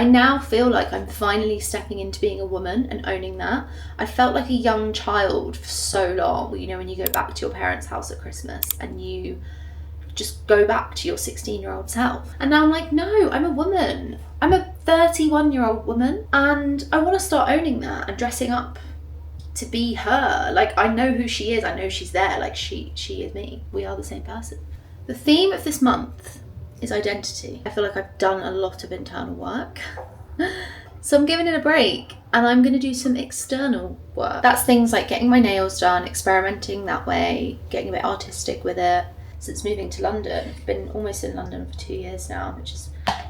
I now feel like I'm finally stepping into being a woman and owning that. I felt like a young child for so long, you know, when you go back to your parents' house at Christmas and you just go back to your 16-year-old self. And now I'm like, no, I'm a woman. I'm a 31-year-old woman, and I want to start owning that and dressing up to be her. Like, I know who she is. I know she's there. Like, she is me. We are the same person. The theme of this month is identity. I feel like I've done a lot of internal work. So I'm giving it a break and I'm going to do some external work. That's things like getting my nails done, experimenting that way, getting a bit artistic with it. Since moving to London, I've been almost in London for 2 years now, which is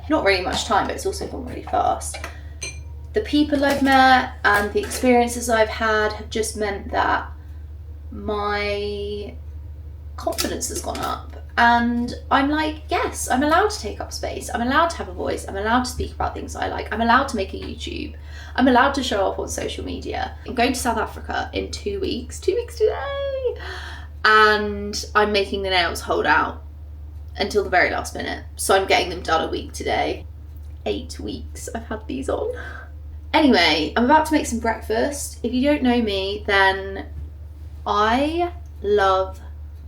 not really much time, but it's also gone really fast. The people I've met and the experiences I've had have just meant that my confidence has gone up. And I'm like, yes, I'm allowed to take up space. I'm allowed to have a voice. I'm allowed to speak about things I like. I'm allowed to make a YouTube. I'm allowed to show off on social media. I'm going to South Africa in 2 weeks. 2 weeks today. And I'm making the nails hold out until the very last minute. So I'm getting them done a week today. 8 weeks I've had these on. Anyway, I'm about to make some breakfast. If you don't know me, then I love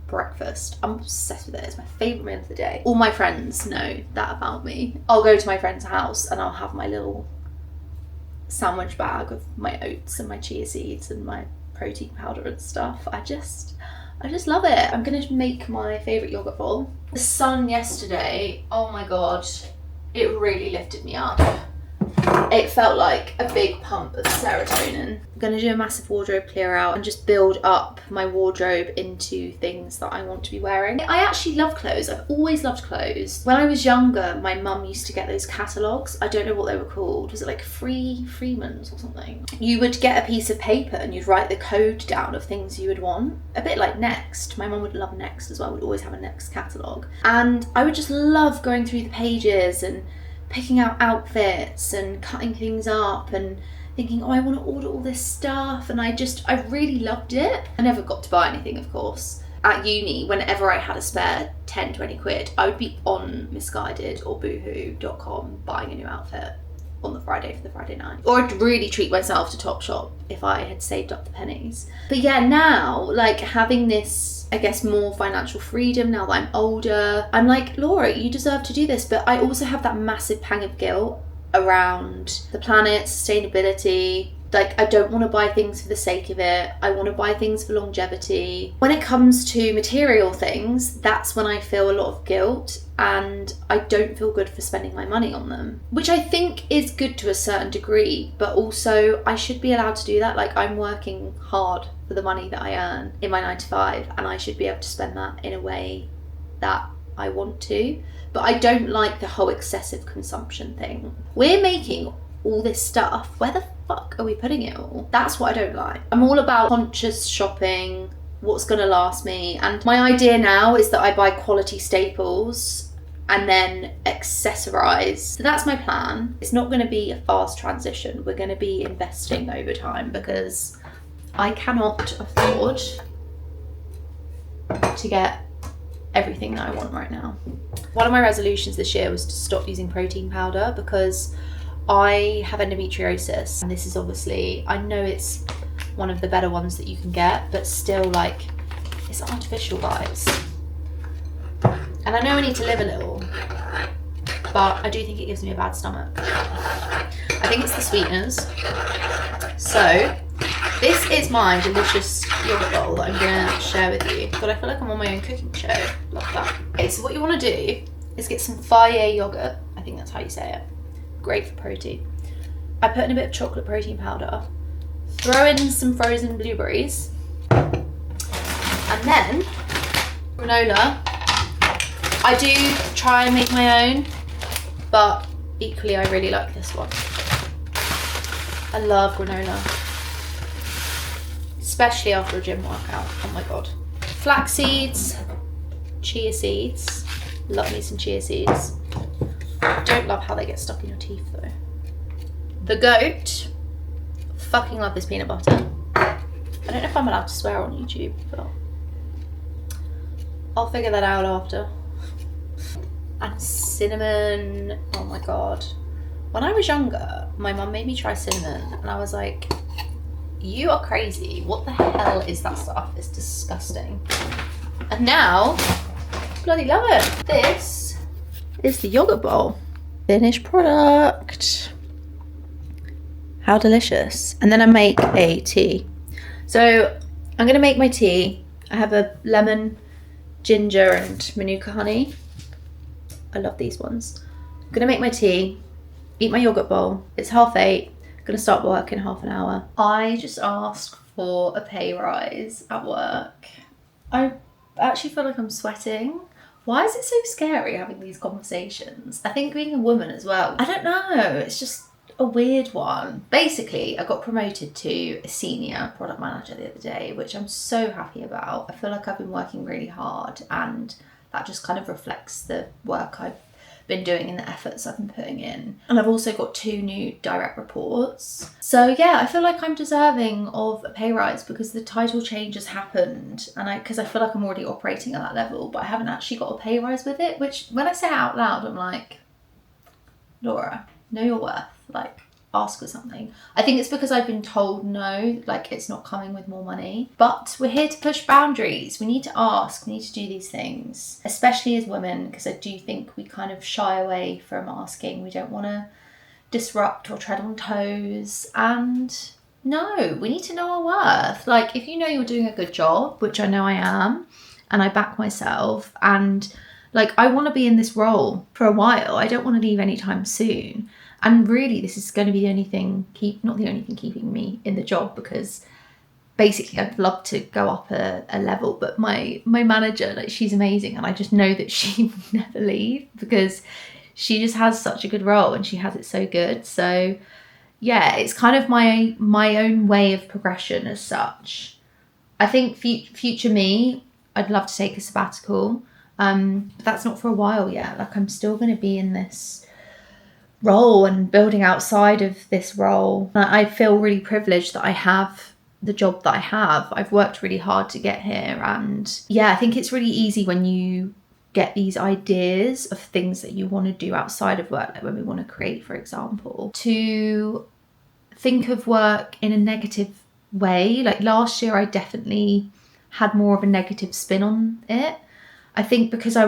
breakfast. I'm obsessed with it. It's my favourite meal of the day. All my friends know that about me. I'll go to my friend's house and I'll have my little sandwich bag of my oats and my chia seeds and my protein powder and stuff. I just love it. I'm gonna make my favourite yogurt bowl. The sun yesterday, oh my god, it really lifted me up. It felt like a big pump of serotonin. I'm gonna do a massive wardrobe clear out and just build up my wardrobe into things that I want to be wearing. I actually love clothes. I've always loved clothes. When I was younger, my mum used to get those catalogues. I don't know what they were called. Was it like Freeman's or something? You would get a piece of paper and you'd write the code down of things you would want. A bit like Next. My mum would love Next as well. We'd always have a Next catalogue. And I would just love going through the pages and picking out outfits and cutting things up and thinking, oh, I want to order all this stuff. And I really loved it. I never got to buy anything, of course. At uni, whenever I had a spare 10, 20 quid, I would be on Misguided or boohoo.com buying a new outfit on the Friday for the Friday night. Or I'd really treat myself to Topshop if I had saved up the pennies. But yeah, now, like, having this, I guess, more financial freedom now that I'm older, I'm like, Laura, you deserve to do this. But I also have that massive pang of guilt around the planet, sustainability. Like, I don't want to buy things for the sake of it. I want to buy things for longevity. When it comes to material things, that's when I feel a lot of guilt and I don't feel good for spending my money on them, which I think is good to a certain degree, but also I should be allowed to do that. Like, I'm working hard for the money that I earn in my 9 to 5 and I should be able to spend that in a way that I want to. But I don't like the whole excessive consumption thing. We're making all this stuff, where the fuck are we putting it all? That's what I don't like. I'm all about conscious shopping, what's gonna last me, and my idea now is that I buy quality staples and then accessorize. So that's my plan. It's not gonna be a fast transition. We're gonna be investing over time because I cannot afford to get everything that I want right now. One of my resolutions this year was to stop using protein powder because I have endometriosis, and this is obviously, I know it's one of the better ones that you can get, but still, like, it's artificial, guys. And I know I need to live a little, but I do think it gives me a bad stomach. I think it's the sweeteners. So this is my delicious yogurt bowl that I'm gonna share with you. But I feel like I'm on my own cooking show. Love that. Okay, so what you want to do is get some Fire yogurt. I think that's how you say it. Great for protein. I put in a bit of chocolate protein powder, throw in some frozen blueberries, and then granola. I do try and make my own, but equally I really like this one. I love granola, especially after a gym workout. Oh my god. Flax seeds, chia seeds. Love me some chia seeds. Don't love how they get stuck in your teeth though. The goat. Fucking love this peanut butter. I don't know if I'm allowed to swear on YouTube, but I'll figure that out after. And cinnamon. Oh my god. When I was younger, my mum made me try cinnamon, and I was like, you are crazy. What the hell is that stuff? It's disgusting. And now, bloody love it. This is the yogurt bowl. Finished product. How delicious. And then I make a tea. So I'm going to make my tea. I have a lemon, ginger and manuka honey. I love these ones. I'm going to make my tea, eat my yogurt bowl. It's 8:30. I'm going to start work in half an hour. I just asked for a pay rise at work. I actually feel like I'm sweating. Why is it so scary having these conversations? I think being a woman as well. I don't know. It's just a weird one. Basically, I got promoted to a senior product manager the other day, which I'm so happy about. I feel like I've been working really hard, and that just kind of reflects the work I've been doing and the efforts I've been putting in. And I've also got 2 new direct reports. So yeah, I feel like I'm deserving of a pay rise because the title change has happened, and because I feel like I'm already operating at that level, but I haven't actually got a pay rise with it, which when I say it out loud, I'm like, Laura, know your worth. Like, ask for something. I think it's because I've been told no, like it's not coming with more money. But we're here to push boundaries. We need to ask, we need to do these things, especially as women, because I do think we kind of shy away from asking. We don't want to disrupt or tread on toes. And no, we need to know our worth. Like, if you know you're doing a good job, which I know I am, and I back myself, and like I want to be in this role for a while. I don't want to leave anytime soon. And really, this is going to be the only thing, not the only thing keeping me in the job, because basically I'd love to go up a level, but my manager, like, she's amazing, and I just know that she will never leave because she just has such a good role and she has it so good. So yeah, it's kind of my own way of progression as such. I think future me, I'd love to take a sabbatical, but that's not for a while yet. Like, I'm still going to be in this role and building outside of this role. I feel really privileged that I have the job that I have. I've worked really hard to get here, and yeah, I think it's really easy when you get these ideas of things that you want to do outside of work, like when we want to create, for example, to think of work in a negative way. Like last year, I definitely had more of a negative spin on it. I think because I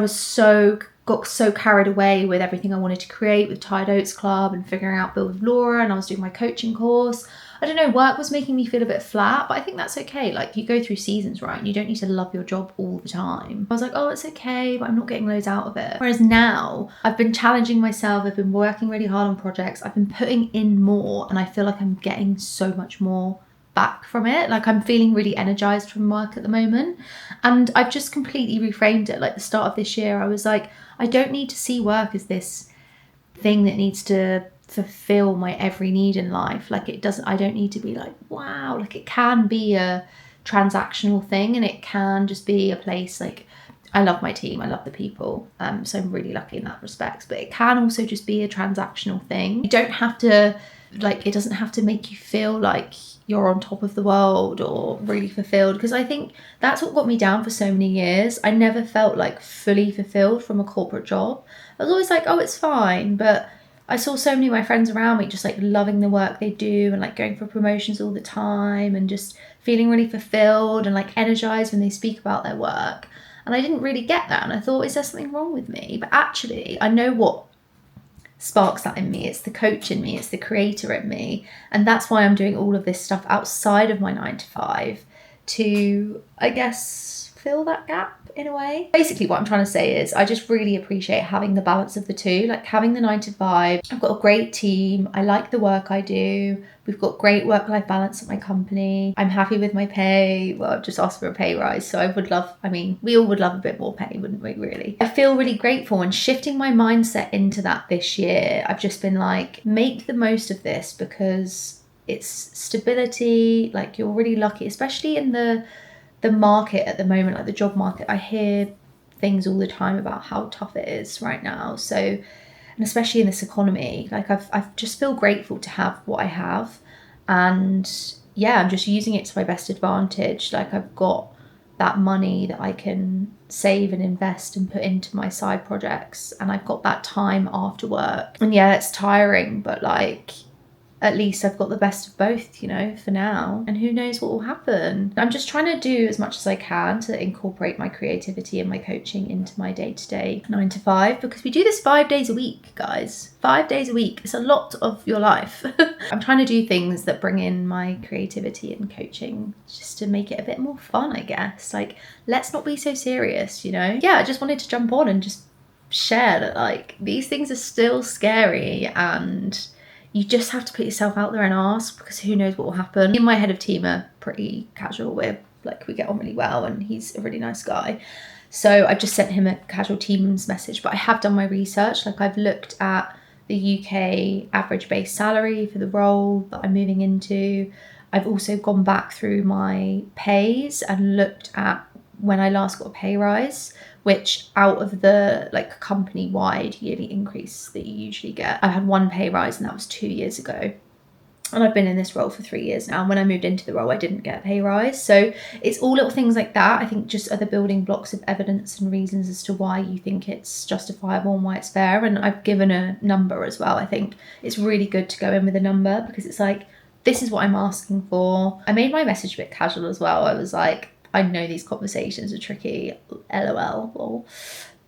got so carried away with everything I wanted to create with Tide Oats Club and figuring out Build with Laura, and I was doing my coaching course. I don't know, work was making me feel a bit flat, but I think that's okay. Like, you go through seasons, right? And you don't need to love your job all the time. I was like, oh, it's okay, but I'm not getting loads out of it. Whereas now, I've been challenging myself, I've been working really hard on projects, I've been putting in more, and I feel like I'm getting so much more back from it. Like, I'm feeling really energized from work at the moment, and I've just completely reframed it. Like, the start of this year, I was like, I don't need to see work as this thing that needs to fulfill my every need in life. Like, I don't need to be like, wow. Like, it can be a transactional thing, and it can just be a place. Like, I love my team, I love the people, so I'm really lucky in that respect, but it can also just be a transactional thing. You don't have to, like, it doesn't have to make you feel like you're on top of the world or really fulfilled, because I think that's what got me down for so many years. I never felt like fully fulfilled from a corporate job. I was always like, oh, it's fine, but I saw so many of my friends around me just like loving the work they do and like going for promotions all the time and just feeling really fulfilled and like energized when they speak about their work. And I didn't really get that, and I thought, is there something wrong with me? But actually, I know what sparks that in me. It's the coach in me, it's the creator in me, and that's why I'm doing all of this stuff outside of my 9 to 5 to, I guess, fill that gap in a way. Basically what I'm trying to say is I just really appreciate having the balance of the two, like having the 9 to 5. I've got a great team, I like the work I do, we've got great work-life balance at my company, I'm happy with my pay. Well, I've just asked for a pay rise, so we all would love a bit more pay, wouldn't we, really? I feel really grateful, and shifting my mindset into that this year, I've just been like, make the most of this, because it's stability. Like, you're really lucky, especially in the market at the moment, like the job market. I hear things all the time about how tough it is right now. So, and especially in this economy, like I just feel grateful to have what I have, and yeah, I'm just using it to my best advantage. Like, I've got that money that I can save and invest and put into my side projects, and I've got that time after work. And yeah, it's tiring, but like at least I've got the best of both, you know, for now. And who knows what will happen. I'm just trying to do as much as I can to incorporate my creativity and my coaching into my day-to-day 9 to 5, because we do this 5 days a week, guys. 5 days a week. It's a lot of your life. I'm trying to do things that bring in my creativity and coaching just to make it a bit more fun, I guess. Like, let's not be so serious, you know? Yeah, I just wanted to jump on and just share that, like, these things are still scary, and you just have to put yourself out there and ask, because who knows what will happen. Me and my head of team are pretty casual. We get on really well, and he's a really nice guy. So I just sent him a casual Teams message, but I have done my research. Like, I've looked at the UK average base salary for the role that I'm moving into. I've also gone back through my pays and looked at when I last got a pay rise, which out of the like company-wide yearly increase that you usually get, I had one pay rise, and that was 2 years ago. And I've been in this role for 3 years now. And when I moved into the role, I didn't get a pay rise. So it's all little things like that, I think, just are the building blocks of evidence and reasons as to why you think it's justifiable and why it's fair. And I've given a number as well. I think it's really good to go in with a number, because it's like, this is what I'm asking for. I made my message a bit casual as well. I was like, I know these conversations are tricky, LOL,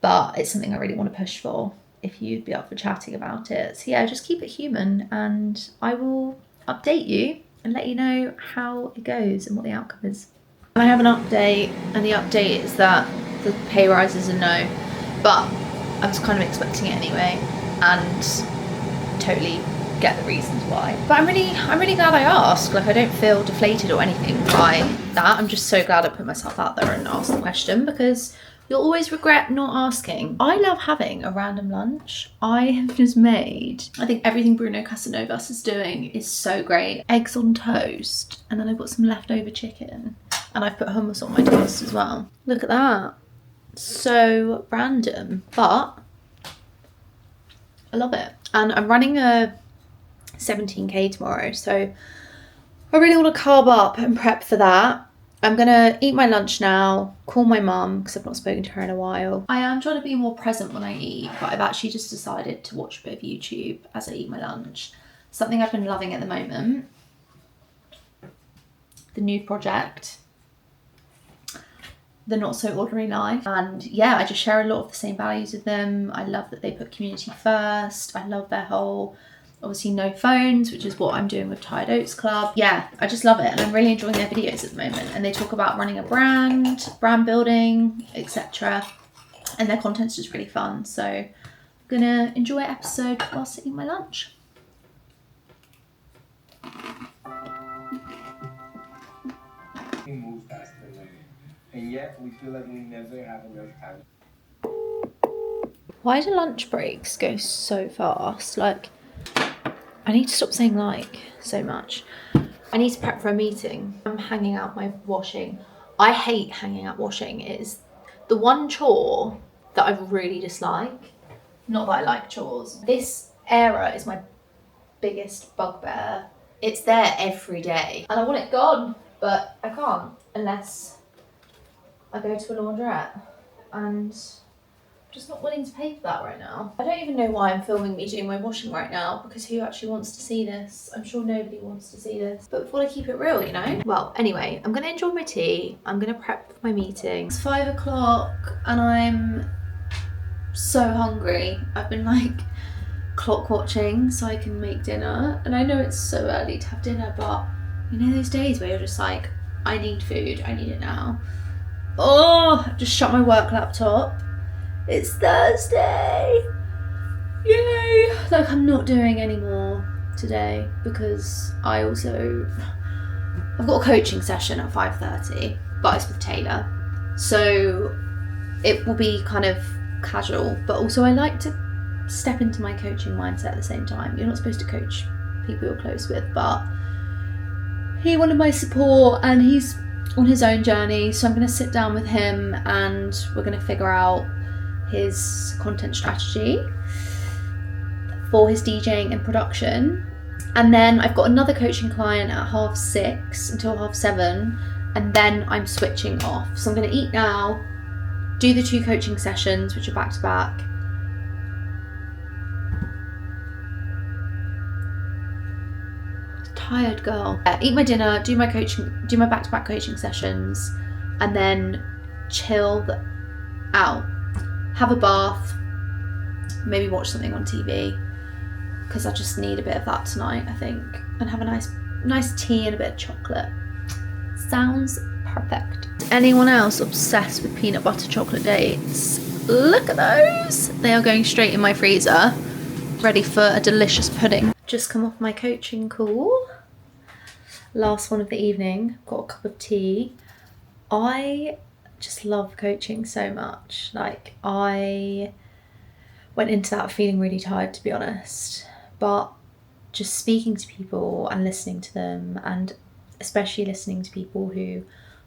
but it's something I really want to push for if you'd be up for chatting about it. So yeah, just keep it human, and I will update you and let you know how it goes and what the outcome is. And I have an update, and the update is that the pay rise is a no, but I was kind of expecting it anyway, and totally get the reasons why. But I'm really glad I asked. Like, I don't feel deflated or anything by that. I'm just so glad I put myself out there and asked the question, because you'll always regret not asking. I love having a random lunch. I have just made, I think everything Bruno Casanovas is doing is so great. Eggs on toast, and then I've got some leftover chicken, and I've put hummus on my toast as well. Look at that. So random, but I love it. And I'm running a 17k tomorrow, so I really want to carb up and prep for that. I'm gonna eat my lunch now, call my mum, because I've not spoken to her in a while. I am trying to be more present when I eat, but I've actually just decided to watch a bit of YouTube as I eat my lunch. Something I've been loving at the moment, the new project, The Not So Ordinary Life. And yeah, I just share a lot of the same values with them. I love that they put community first. I love their whole, obviously, no phones, which is what I'm doing with Tired Oats Club. Yeah, I just love it, and I'm really enjoying their videos at the moment. And they talk about running a brand building, etc. And their content's just really fun. So I'm gonna enjoy an episode whilst eating my lunch. Move faster, and yet we feel like we never have enough time. Why do lunch breaks go so fast? Like, I need to stop saying like so much. I need to prep for a meeting. I'm hanging out my washing. I hate hanging out washing. It is the one chore that I really dislike. Not that I like chores. This era is my biggest bugbear. It's there every day, and I want it gone, but I can't unless I go to a laundrette, and I'm just not willing to pay for that right now. I don't even know why I'm filming me doing my washing right now, because who actually wants to see this? I'm sure nobody wants to see this, but we've got to keep it real, you know? Well, anyway, I'm gonna enjoy my tea. I'm gonna prep for my meeting. It's 5 o'clock and I'm so hungry. I've been like clock watching so I can make dinner, and I know it's so early to have dinner, but you know those days where you're just like, I need food, I need it now. Oh, I've just shut my work laptop. It's Thursday. Yay! Like, I'm not doing any more today because I've got a coaching session at 5:30, but it's with Taylor. So it will be kind of casual, but also I like to step into my coaching mindset at the same time. You're not supposed to coach people you're close with, but he wanted my support and he's on his own journey, so I'm going to sit down with him and we're going to figure out his content strategy for his DJing and production. And then I've got another coaching client at 6:30 until 7:30, and then I'm switching off. So I'm going to eat now, do the 2 coaching sessions, which are back to back. Tired girl. Eat my dinner, do my back-to-back coaching sessions, and then chill out. Have a bath, maybe watch something on TV, because I just need a bit of that tonight, I think, and have a nice tea and a bit of chocolate. Sounds perfect. Anyone else obsessed with peanut butter chocolate dates? Look at those. They are going straight in my freezer, ready for a delicious pudding. Just come off my coaching call. Last one of the evening. Got a cup of tea. I just love coaching so much. Like, I went into that feeling really tired, to be honest, but just speaking to people and listening to them, and especially listening to people who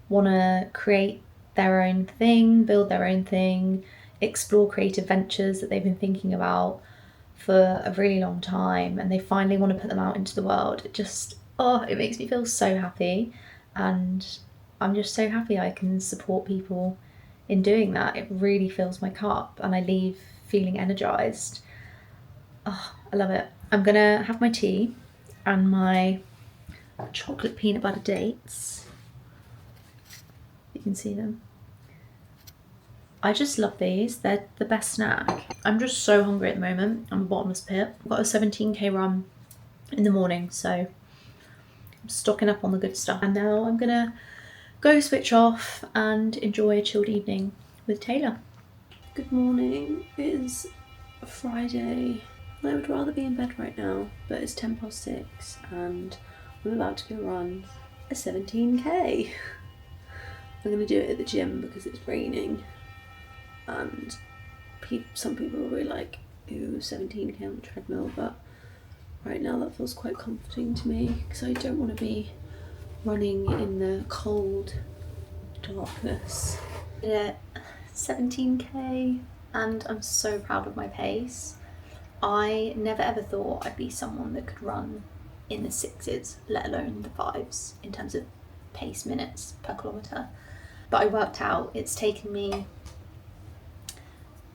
want to create their own thing, build their own thing, explore creative ventures that they've been thinking about for a really long time, and they finally want to put them out into the world. It makes me feel so happy, and I'm just so happy I can support people in doing that. It really fills my cup, and I leave feeling energized. I love it. I'm gonna have my tea and my chocolate peanut butter dates. You can see them. I just love these. They're the best snack. I'm just so hungry at the moment. I'm a bottomless pit. I've got a 17k run in the morning, so I'm stocking up on the good stuff. And now I'm gonna go switch off and enjoy a chilled evening with Taylor. Good morning. It is a Friday. I would rather be in bed right now, but it's 6:10 and I'm about to go run a 17k. I'm gonna do it at the gym because it's raining, and some people will be like, ooh, 17k on the treadmill, but right now that feels quite comforting to me because I don't want to be running in the cold darkness. Yeah, 17k, and I'm so proud of my pace. I never ever thought I'd be someone that could run in the 6s, let alone the 5s, in terms of pace minutes per kilometre. But I worked out it's taken me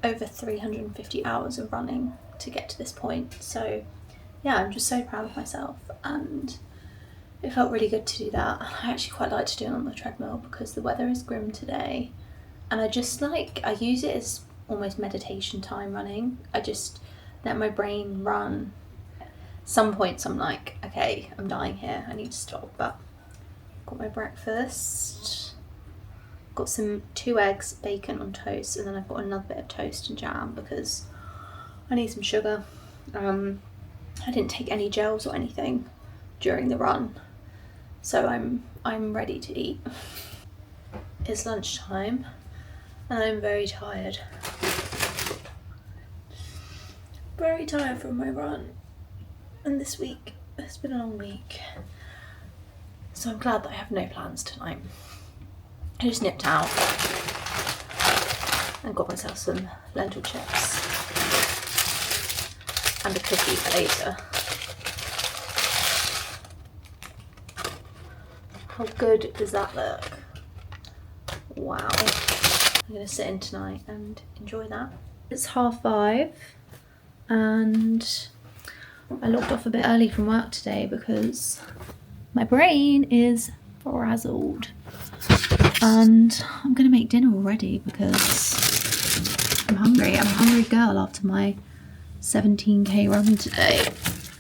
over 350 hours of running to get to this point. So yeah, I'm just so proud of myself, and it felt really good to do that. I actually quite like to do it on the treadmill because the weather is grim today, and I use it as almost meditation time running. I just let my brain run. Some points I'm like, okay, I'm dying here, I need to stop. But got my breakfast, got 2 eggs, bacon on toast, and then I've got another bit of toast and jam because I need some sugar. I didn't take any gels or anything during the run, so I'm ready to eat. It's lunchtime and I'm very tired. Very tired from my run, and this week has been a long week, so I'm glad that I have no plans tonight. I just nipped out and got myself some lentil chips and a cookie for later. How good does that look? Wow. I'm gonna sit in tonight and enjoy that. It's 5:30 and I logged off a bit early from work today because my brain is frazzled, and I'm gonna make dinner already because I'm hungry. I'm a hungry girl after my 17k run today.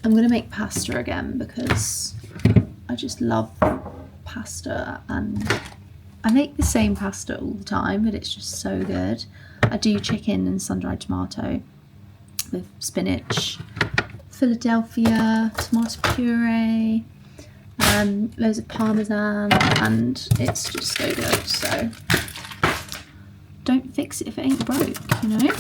I'm gonna make pasta again because I just love pasta, and I make the same pasta all the time, but it's just so good. I do chicken and sun-dried tomato with spinach, Philadelphia, tomato puree, loads of parmesan, and it's just so good. So don't fix it if it ain't broke, you know?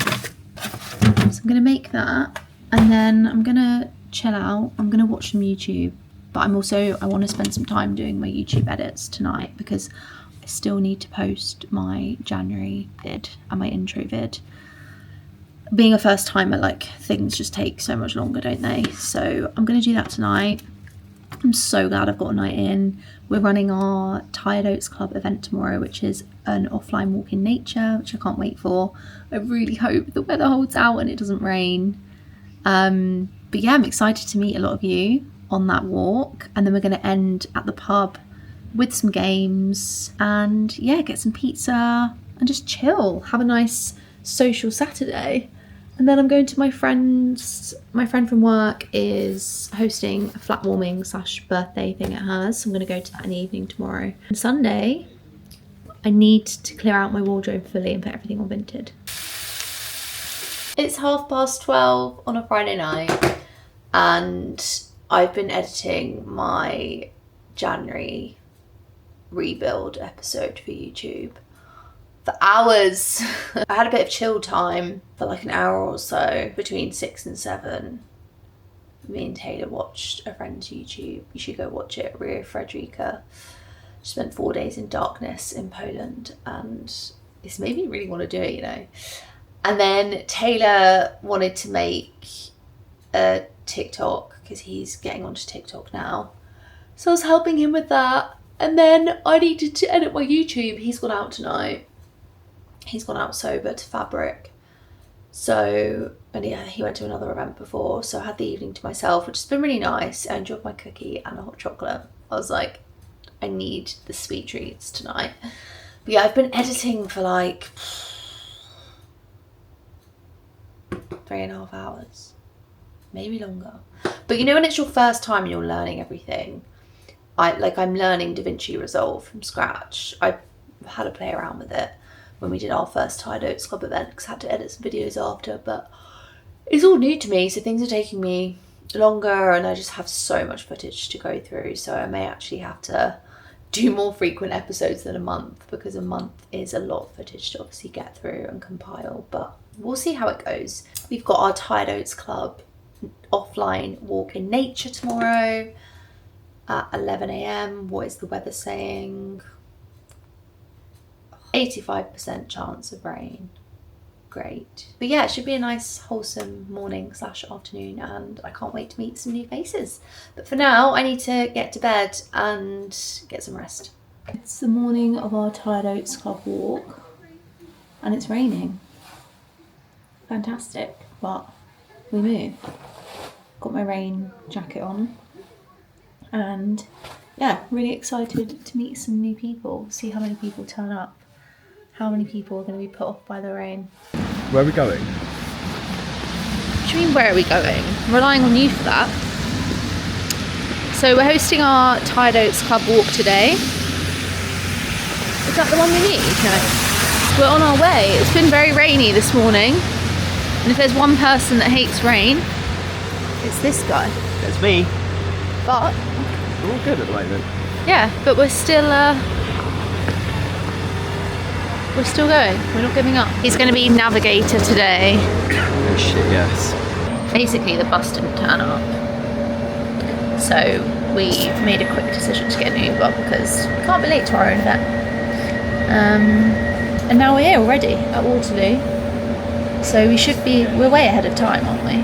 So I'm gonna make that, and then I'm gonna chill out. I'm gonna watch some YouTube, but I want to spend some time doing my YouTube edits tonight because I still need to post my January vid and my intro vid. Being a first timer, like, things just take so much longer, don't they? So I'm gonna do that tonight, I'm so glad I've got a night in. We're running our Tired Oats Club event tomorrow, which is an offline walk in nature, which I can't wait for. I really hope the weather holds out and it doesn't rain. But yeah, I'm excited to meet a lot of you on that walk, and then we're going to end at the pub with some games and yeah, get some pizza and just chill, have a nice social Saturday. And then I'm going to my friend from work is hosting a flat warming / birthday thing at hers, so I'm going to go to that in the evening tomorrow. And Sunday I need to clear out my wardrobe fully and put everything on Vinted. It's 12:30 on a Friday night and I've been editing my January rebuild episode for YouTube for hours. I had a bit of chill time for like an hour or so between 6 and 7. Me and Taylor watched a friend's YouTube. You should go watch it. Rio Frederica. She spent 4 days in darkness in Poland and it's made me really want to do it, you know. And then Taylor wanted to make a TikTok because he's getting onto TikTok now. So I was helping him with that. And then I needed to edit my YouTube. He's gone out tonight. He's gone out sober to Fabric. So, and yeah, he went to another event before. So I had the evening to myself, which has been really nice. I enjoyed my cookie and a hot chocolate. I was like, I need the sweet treats tonight. But yeah, I've been editing for like 3.5 hours, maybe longer. But you know, when it's your first time and you're learning everything, I'm learning DaVinci Resolve from scratch. I had a play around with it when we did our first Tired Oats Club event because I had to edit some videos after, but it's all new to me, so things are taking me longer and I just have so much footage to go through, so I may actually have to do more frequent episodes than a month because a month is a lot of footage to obviously get through and compile, but we'll see how it goes. We've got our Tired Oats Club offline walk in nature tomorrow at 11 a.m. What is the weather saying? 85% chance of rain. Great. But yeah, it should be a nice wholesome morning / afternoon and I can't wait to meet some new faces. But for now, I need to get to bed and get some rest. It's the morning of our Tired Oats Club walk and it's raining. Fantastic, but we move. Got my rain jacket on and yeah, really excited to meet some new people, see how many people turn up, how many people are going to be put off by the rain. Where are we going? What do you mean, where are we going? I'm relying on you for that. So we're hosting our Tired Oats Club walk today. Is that the one we need? No. We're on our way. It's been very rainy this morning. And if there's one person that hates rain, it's this guy. That's me. But We're all good at the moment. yeah, but we're still going. We're not giving up. He's going to be navigator today. Oh shit, yes. Basically, the bus didn't turn up. So we made a quick decision to get an Uber because we can't be late to our own event. And now we're here already at Waterloo. So we're way ahead of time, aren't we?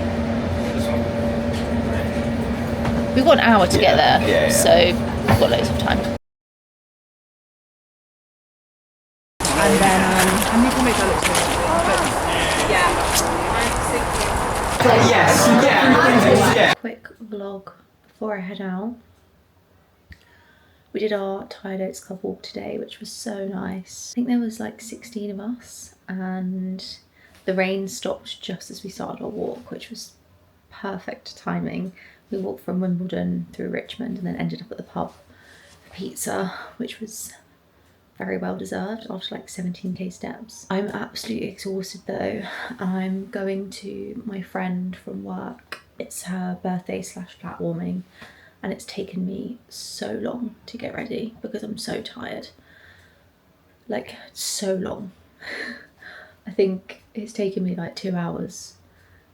We've got an hour to get there, yeah. so we've got loads of time. And then And you can make that look good. Yeah. quick vlog before I head out. We did our Tired Oats Club walk today, which was so nice. I think there was like 16 of us and the rain stopped just as we started our walk, which was perfect timing. We walked from Wimbledon through Richmond and then ended up at the pub for pizza, which was very well deserved after like 17k steps. I'm absolutely exhausted though. I'm going to my friend from work. It's her birthday / flat warming and it's taken me so long to get ready because I'm so tired. Like so long. I think it's taken me like 2 hours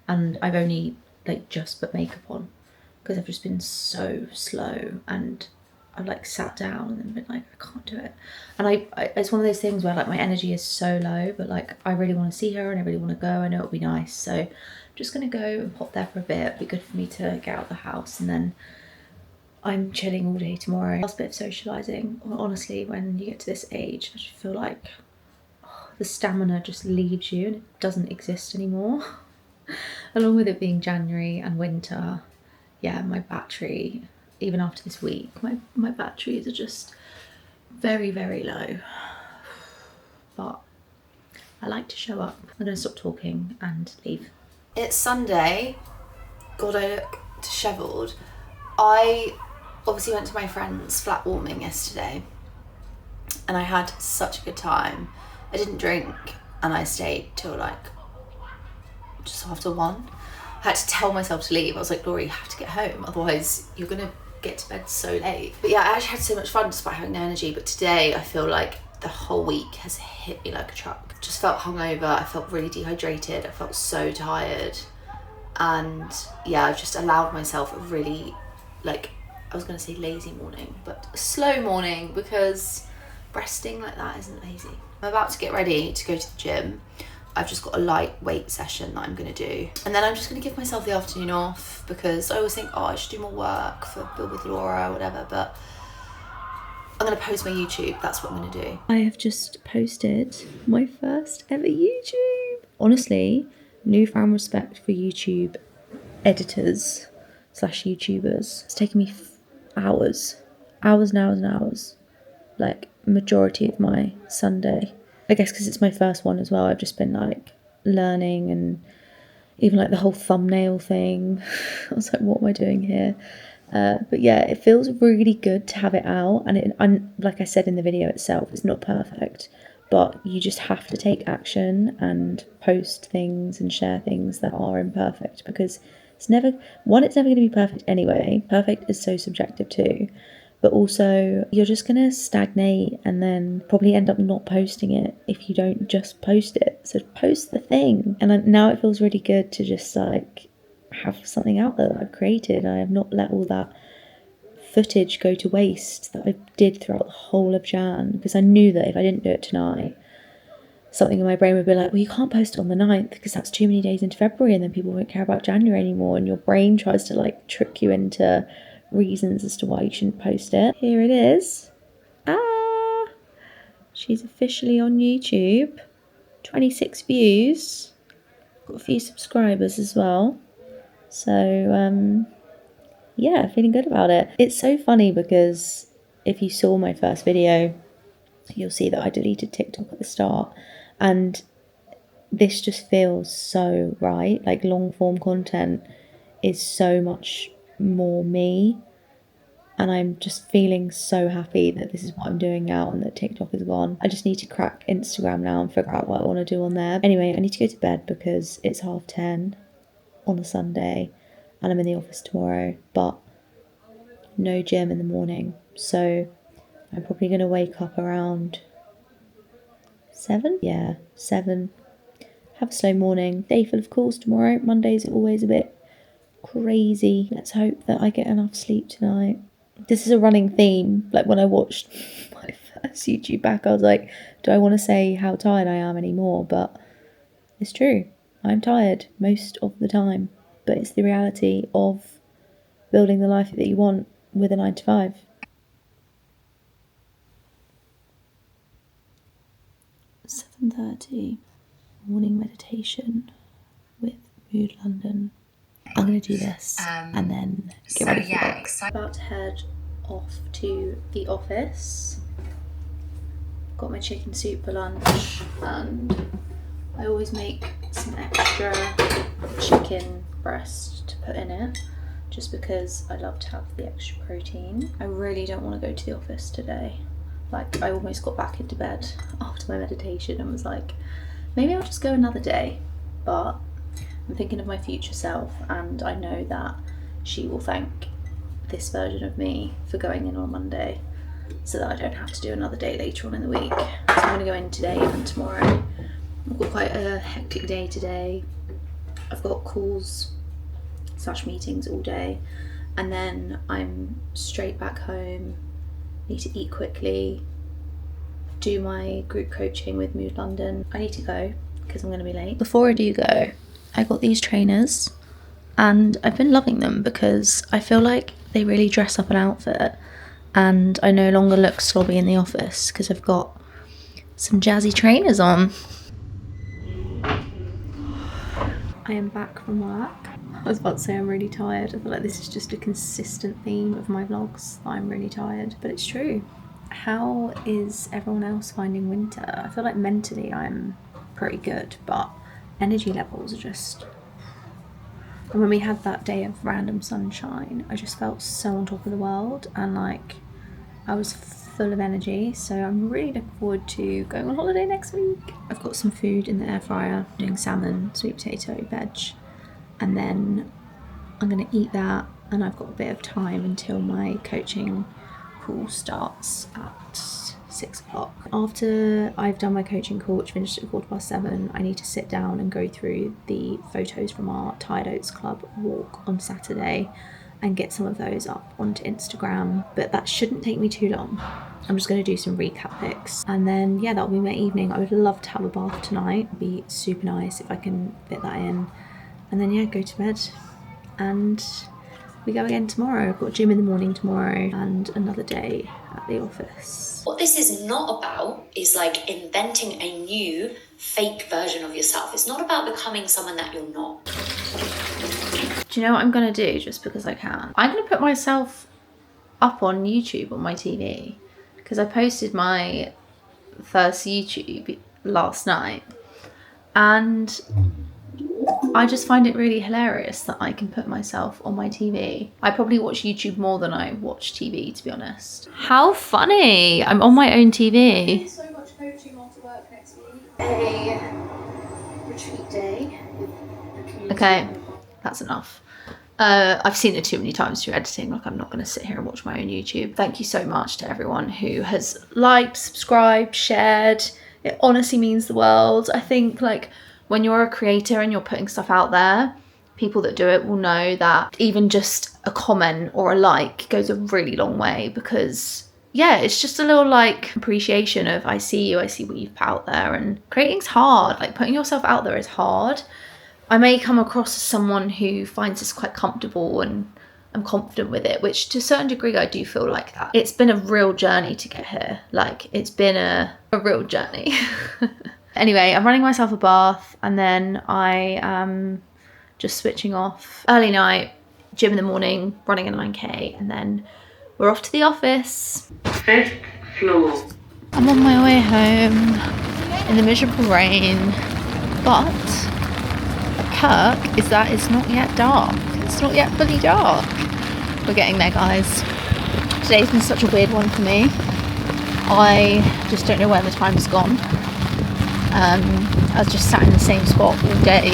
and I've only like just put makeup on because I've just been so slow and I've like sat down and then been like, I can't do it. And I it's one of those things where like my energy is so low, but like I really want to see her and I really want to go. I know it'll be nice. So I'm just going to go and pop there for a bit. It'd be good for me to get out of the house and then I'm chilling all day tomorrow. Last bit of socialising. Honestly, when you get to this age, I just feel like the stamina just leaves you and it doesn't exist anymore. Along with it being January and winter, yeah, my battery, even after this week, my batteries are just very, very low. But I like to show up. I'm gonna stop talking and leave. It's Sunday. God, I look dishevelled. I obviously went to my friend's flat warming yesterday and I had such a good time. I didn't drink and I stayed till like just after 1. I had to tell myself to leave. I was like, Laura, you have to get home, otherwise you're gonna get to bed so late. But yeah, I actually had so much fun despite having no energy. But today I feel like the whole week has hit me like a truck. Just felt hungover, I felt really dehydrated, I felt so tired. And yeah, I've just allowed myself a really, like, I was gonna say lazy morning, but a slow morning, because resting like that isn't lazy. I'm about to get ready to go to the gym. I've just got a light weight session that I'm gonna do. And then I'm just gonna give myself the afternoon off, because I always think, oh, I should do more work for Build with Laura or whatever, but I'm gonna post my YouTube, that's what I'm gonna do. I have just posted my first ever YouTube. Honestly, newfound respect for YouTube editors / YouTubers. It's taken me hours and hours and hours. Like, majority of my Sunday. I guess because it's my first one as well, I've just been like learning, and even like the whole thumbnail thing. I was like, what am I doing here? But yeah, it feels really good to have it out, and like I said in the video itself, it's not perfect, but you just have to take action and post things and share things that are imperfect, because it's never going to be perfect anyway. Perfect is so subjective too. But also, you're just going to stagnate and then probably end up not posting it if you don't just post it. So post the thing. And now it feels really good to just like have something out there that I've created. I have not let all that footage go to waste that I did throughout the whole of Jan, because I knew that if I didn't do it tonight, something in my brain would be like, well, you can't post it on the 9th because that's too many days into February and then people won't care about January anymore. And your brain tries to like trick you into reasons as to why you shouldn't post it. Here it is. She's officially on YouTube. 26 views. Got a few subscribers as well. So yeah, feeling good about it. It's so funny because if you saw my first video, you'll see that I deleted TikTok at the start, and this just feels so right. Like, long form content is so much more me, and I'm just feeling so happy that this is what I'm doing now and that TikTok is gone. I just need to crack Instagram now and figure out what I want to do on there. Anyway, I need to go to bed because it's 10:30 on a Sunday and I'm in the office tomorrow, but no gym in the morning. So I'm probably going to wake up around 7? Yeah, 7. Have a slow morning. Day full of calls tomorrow. Mondays are always a bit crazy. Let's hope that I get enough sleep tonight. This is a running theme. Like, when I watched my first YouTube back, I was like, do I want to say how tired I am anymore? But it's true. I'm tired most of the time. But it's the reality of building the life that you want with a 9 to 5. 7:30. Morning meditation with Mood London. I'm going to do this and then get ready for work. I'm about to head off to the office. Got my chicken soup for lunch, and I always make some extra chicken breast to put in it, just because I love to have the extra protein. I really don't want to go to the office today. Like, I almost got back into bed after my meditation and was like, maybe I'll just go another day. But I'm thinking of my future self, and I know that she will thank this version of me for going in on Monday, so that I don't have to do another day later on in the week. So I'm going to go in today and tomorrow. I've got quite a hectic day today. I've got calls / meetings all day, and then I'm straight back home. Need to eat quickly, do my group coaching with Mood London. I need to go because I'm going to be late. Before I do go, I got these trainers and I've been loving them because I feel like they really dress up an outfit, and I no longer look slobby in the office because I've got some jazzy trainers on. I am back from work. I was about to say I'm really tired. I feel like this is just a consistent theme of my vlogs. I'm really tired, but it's true. How is everyone else finding winter? I feel like mentally I'm pretty good, but energy levels are just... And when we had that day of random sunshine, I just felt so on top of the world, and like I was full of energy. So I'm really looking forward to going on holiday next week. I've got some food in the air fryer, doing salmon, sweet potato, veg, and then I'm gonna eat that, and I've got a bit of time until my coaching call starts at 6 o'clock. After I've done my coaching call, which finished at 7:15, I need to sit down and go through the photos from our Tired Oats Club walk on Saturday and get some of those up onto Instagram, but that shouldn't take me too long. I'm just going to do some recap pics, and then yeah, that'll be my evening. I would love to have a bath tonight. It'd be super nice if I can fit that in, and then yeah, go to bed, and we go again tomorrow. I've got gym in the morning tomorrow and another day at the office. What this is not about is like inventing a new fake version of yourself. It's not about becoming someone that you're not. Do you know what I'm gonna do just because I can? I'm gonna put myself up on YouTube on my TV, because I posted my first YouTube last night, and I just find it really hilarious that I can put myself on my TV. I probably watch YouTube more than I watch TV, to be honest. How funny! I'm on my own TV. Thank you so much coaching after work next week. A retreat day with the community. Okay, that's enough. I've seen it too many times through editing. Like, I'm not going to sit here and watch my own YouTube. Thank you so much to everyone who has liked, subscribed, shared. It honestly means the world. I think like when you're a creator and you're putting stuff out there, people that do it will know that even just a comment or a like goes a really long way, because yeah, it's just a little like appreciation of I see you, I see what you've put out there. And creating's hard. Like, putting yourself out there is hard. I may come across as someone who finds this quite comfortable and I'm confident with it, which to a certain degree I do feel like that. It's been a real journey to get here. Like, it's been a real journey. Anyway, I'm running myself a bath, and then I am just switching off. Early night, gym in the morning, running a 9K, and then we're off to the office. 5th floor. I'm on my way home in the miserable rain, but perk is that it's not yet dark. It's not yet fully dark. We're getting there, guys. Today's been such a weird one for me. I just don't know where the time's gone. I was just sat in the same spot all day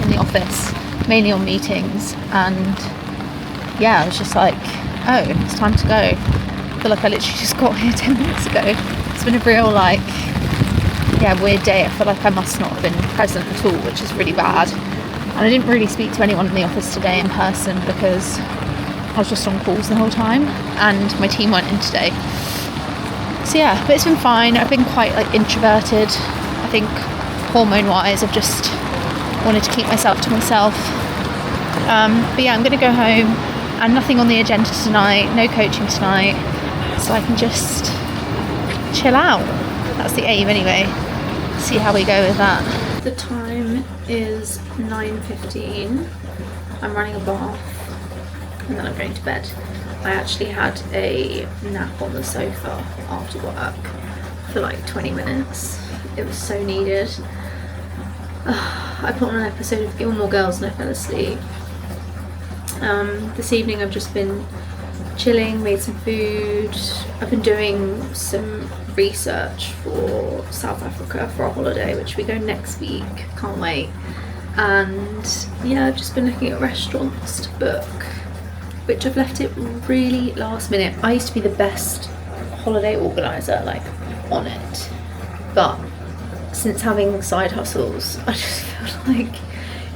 in the office, mainly on meetings, and yeah, I was just like, oh, it's time to go. I feel like I literally just got here 10 minutes ago. It's been a real like, yeah, weird day. I feel like I must not have been present at all, which is really bad. And I didn't really speak to anyone in the office today in person because I was just on calls the whole time, and my team weren't in today. So yeah, but it's been fine. I've been quite like introverted. I think hormone-wise, I've just wanted to keep myself to myself. But yeah, I'm going to go home, and nothing on the agenda tonight, no coaching tonight, so I can just chill out. That's the aim anyway. See how we go with that. The time is 9:15. I'm running a bath, and then I'm going to bed. I actually had a nap on the sofa after work for like 20 minutes. It was so needed. I put on an episode of Gilmore Girls and I fell asleep. This evening I've just been chilling, made some food. I've been doing some research for South Africa for a holiday, which we go next week. Can't wait. And yeah, I've just been looking at restaurants to book, which I've left it really last minute. I used to be the best holiday organiser, like, on it. But since having side hustles, I just feel like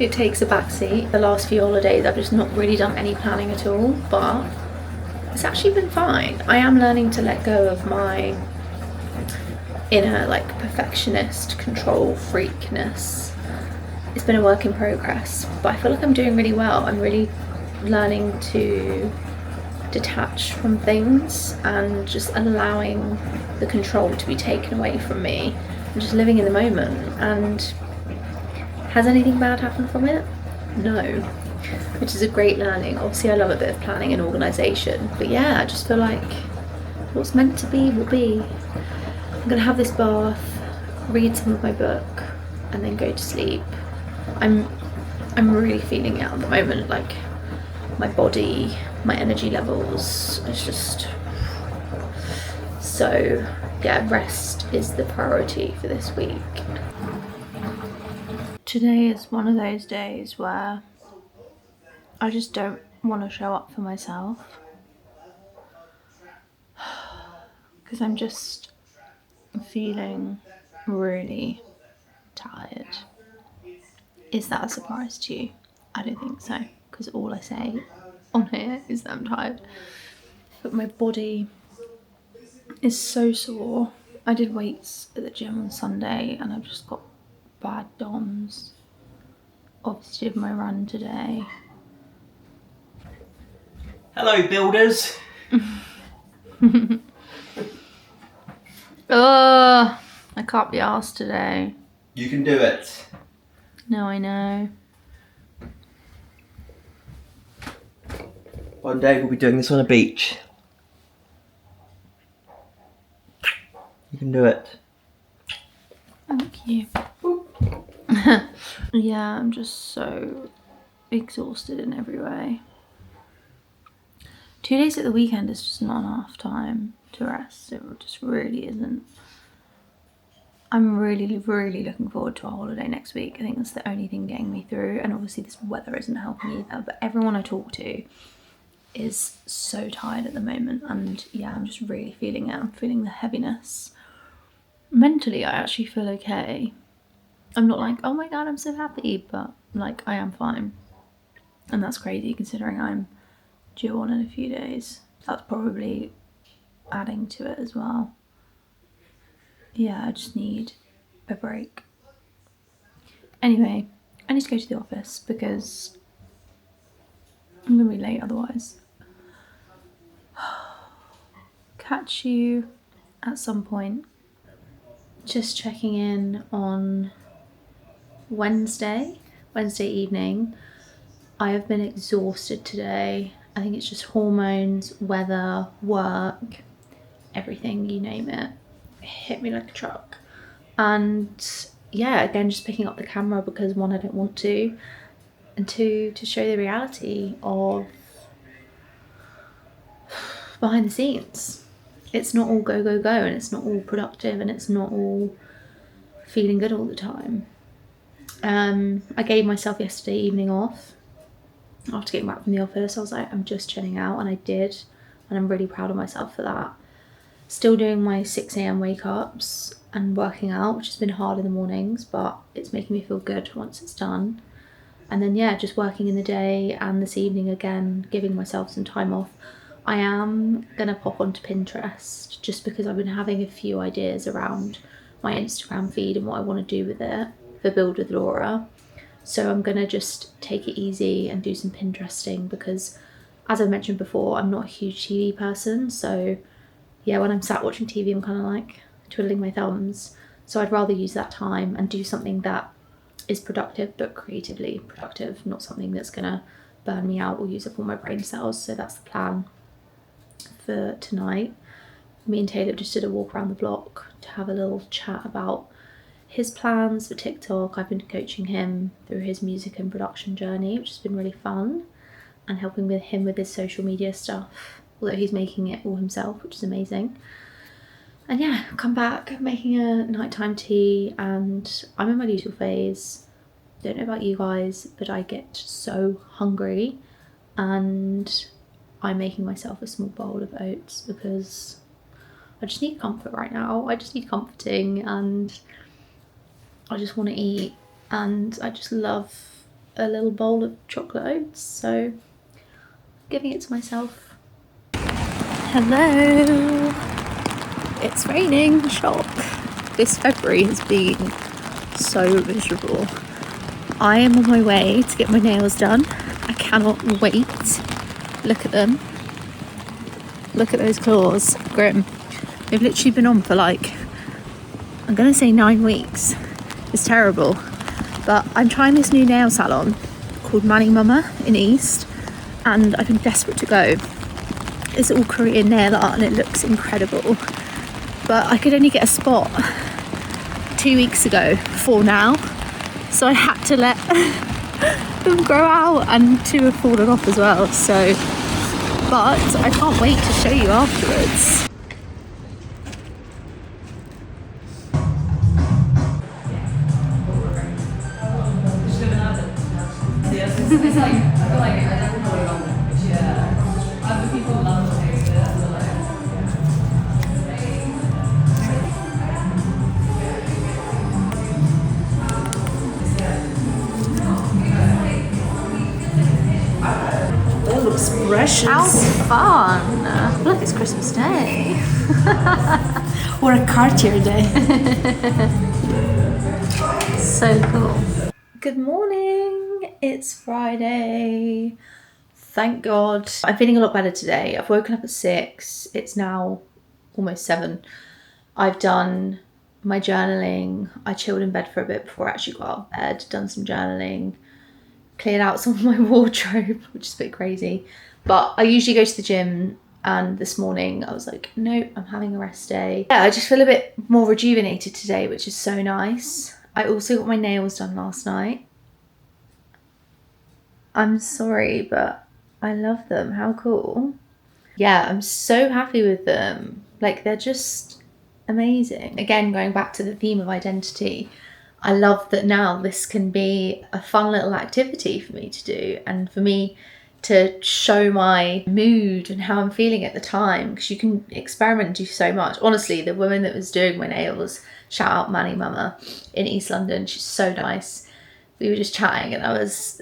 it takes a backseat. The last few holidays I've just not really done any planning at all, but it's actually been fine. I am learning to let go of my inner like perfectionist control freakness. It's been a work in progress, but I feel like I'm doing really well. I'm really learning to detach from things and just allowing the control to be taken away from me and just living in the moment. And has anything bad happened from it? No, which is a great learning. Obviously I love a bit of planning and organisation, but yeah, I just feel like what's meant to be will be. I'm gonna have this bath, read some of my book, and then go to sleep. I'm really feeling it at the moment, like my body, my energy levels, it's just so, yeah, rest is the priority for this week. Today is one of those days where I just don't want to show up for myself because I'm just feeling really tired. Is that a surprise to you? I don't think so, because all I say on here is that I'm tired. But my body is so sore. I did weights at the gym on Sunday and I've just got bad DOMs. Obviously did my run today. Hello, builders. Ugh, I can't be arsed today. You can do it. No, I know. One day we'll be doing this on a beach. You can do it. Thank you. Yeah, I'm just so exhausted in every way. 2 days at the weekend is just not enough time to rest. It just really isn't. I'm really, really looking forward to a holiday next week. I think that's the only thing getting me through. And obviously this weather isn't helping either. But everyone I talk to is so tired at the moment. And yeah, I'm just really feeling it. I'm feeling the heaviness. Mentally, I actually feel okay. I'm not like, oh my God, I'm so happy. But like, I am fine. And that's crazy considering I'm due on in a few days. That's probably adding to it as well. Yeah, I just need a break. Anyway, I need to go to the office because I'm gonna be late otherwise. Catch you at some point. Just checking in on Wednesday evening. I have been exhausted today. I think it's just hormones, weather, work, everything, you name it. It hit me like a truck. And yeah, again, just picking up the camera because one, I don't want to, and two, to show the reality of behind the scenes. It's not all go, go, go, and it's not all productive, and it's not all feeling good all the time. I gave myself yesterday evening off after getting back from the office. I was like, I'm just chilling out, and I did, and I'm really proud of myself for that. Still doing my 6 a.m. wake ups and working out, which has been hard in the mornings, but it's making me feel good once it's done. And then yeah, just working in the day, and this evening again, giving myself some time off. I am gonna pop onto Pinterest just because I've been having a few ideas around my Instagram feed and what I want to do with it for Build with Laura. So I'm gonna just take it easy and do some Pinteresting because, as I mentioned before, I'm not a huge TV person. So yeah, when I'm sat watching TV, I'm kind of like twiddling my thumbs. So I'd rather use that time and do something that is productive, but creatively productive, not something that's gonna burn me out or use up all my brain cells. So that's the plan for tonight. Me and Taylor just did a walk around the block to have a little chat about his plans for TikTok. I've been coaching him through his music and production journey, which has been really fun, and helping with him with his social media stuff, although he's making it all himself, which is amazing. And yeah, come back making a nighttime tea, and I'm in my luteal phase. Don't know about you guys, but I get so hungry, and I'm making myself a small bowl of oats because I just need comfort right now. I just need comforting, and I just want to eat, and I just love a little bowl of chocolate oats, so giving it to myself. Hello! It's raining, shock. This February has been so miserable. I am on my way to get my nails done. I cannot wait. Look at them. Look at those claws. Grim. They've literally been on for like, I'm gonna say 9 weeks. It's terrible. But I'm trying this new nail salon called Manny Mama in East, and I've been desperate to go. It's all Korean nail art and it looks incredible. But I could only get a spot 2 weeks ago for now. So I had to let them grow out, and 2 have fallen off as well. So, but I can't wait to show you afterwards. That looks precious. How fun! Look, it's Christmas Day. Or a Cartier day. So cool. Good morning. It's Friday. Thank God. I'm feeling a lot better today. I've woken up at 6. It's now almost 7. I've done my journaling. I chilled in bed for a bit before I actually got out of bed, done some journaling, cleared out some of my wardrobe, which is a bit crazy. But I usually go to the gym, and this morning I was like, nope, I'm having a rest day. Yeah, I just feel a bit more rejuvenated today, which is so nice. I also got my nails done last night. I'm sorry, but I love them. How cool. Yeah, I'm so happy with them. Like, they're just amazing. Again, going back to the theme of identity, I love that now this can be a fun little activity for me to do, and for me to show my mood and how I'm feeling at the time, because you can experiment and do so much. Honestly, the woman that was doing my nails, shout out Manny Mama in East London, she's so nice. We were just chatting, and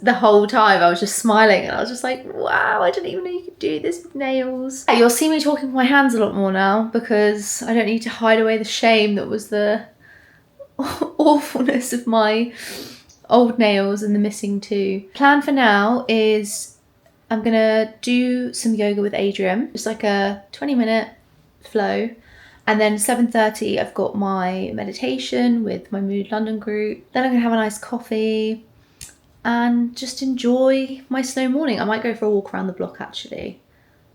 the whole time I was just smiling, and I was just like, wow, I didn't even know you could do this with nails. You'll see me talking with my hands a lot more now, because I don't need to hide away the shame that was the awfulness of my old nails and the missing 2. Plan for now is I'm gonna do some yoga with Adrian, just like a 20-minute flow. And then 7:30, I've got my meditation with my Mood London group. Then I'm gonna have a nice coffee and just enjoy my slow morning. I might go for a walk around the block actually.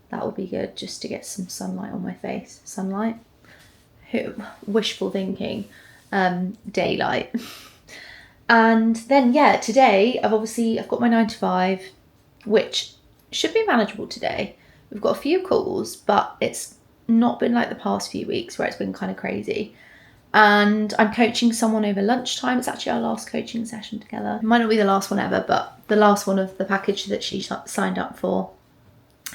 That will be good, just to get some sunlight on my face. Sunlight? Wishful thinking. Daylight. And then, yeah, today I've got my 9 to 5, which should be manageable today. We've got a few calls, but it's not been like the past few weeks where it's been kind of crazy. And I'm coaching someone over lunchtime. It's actually our last coaching session together. It might not be the last one ever, but the last one of the package that she signed up for.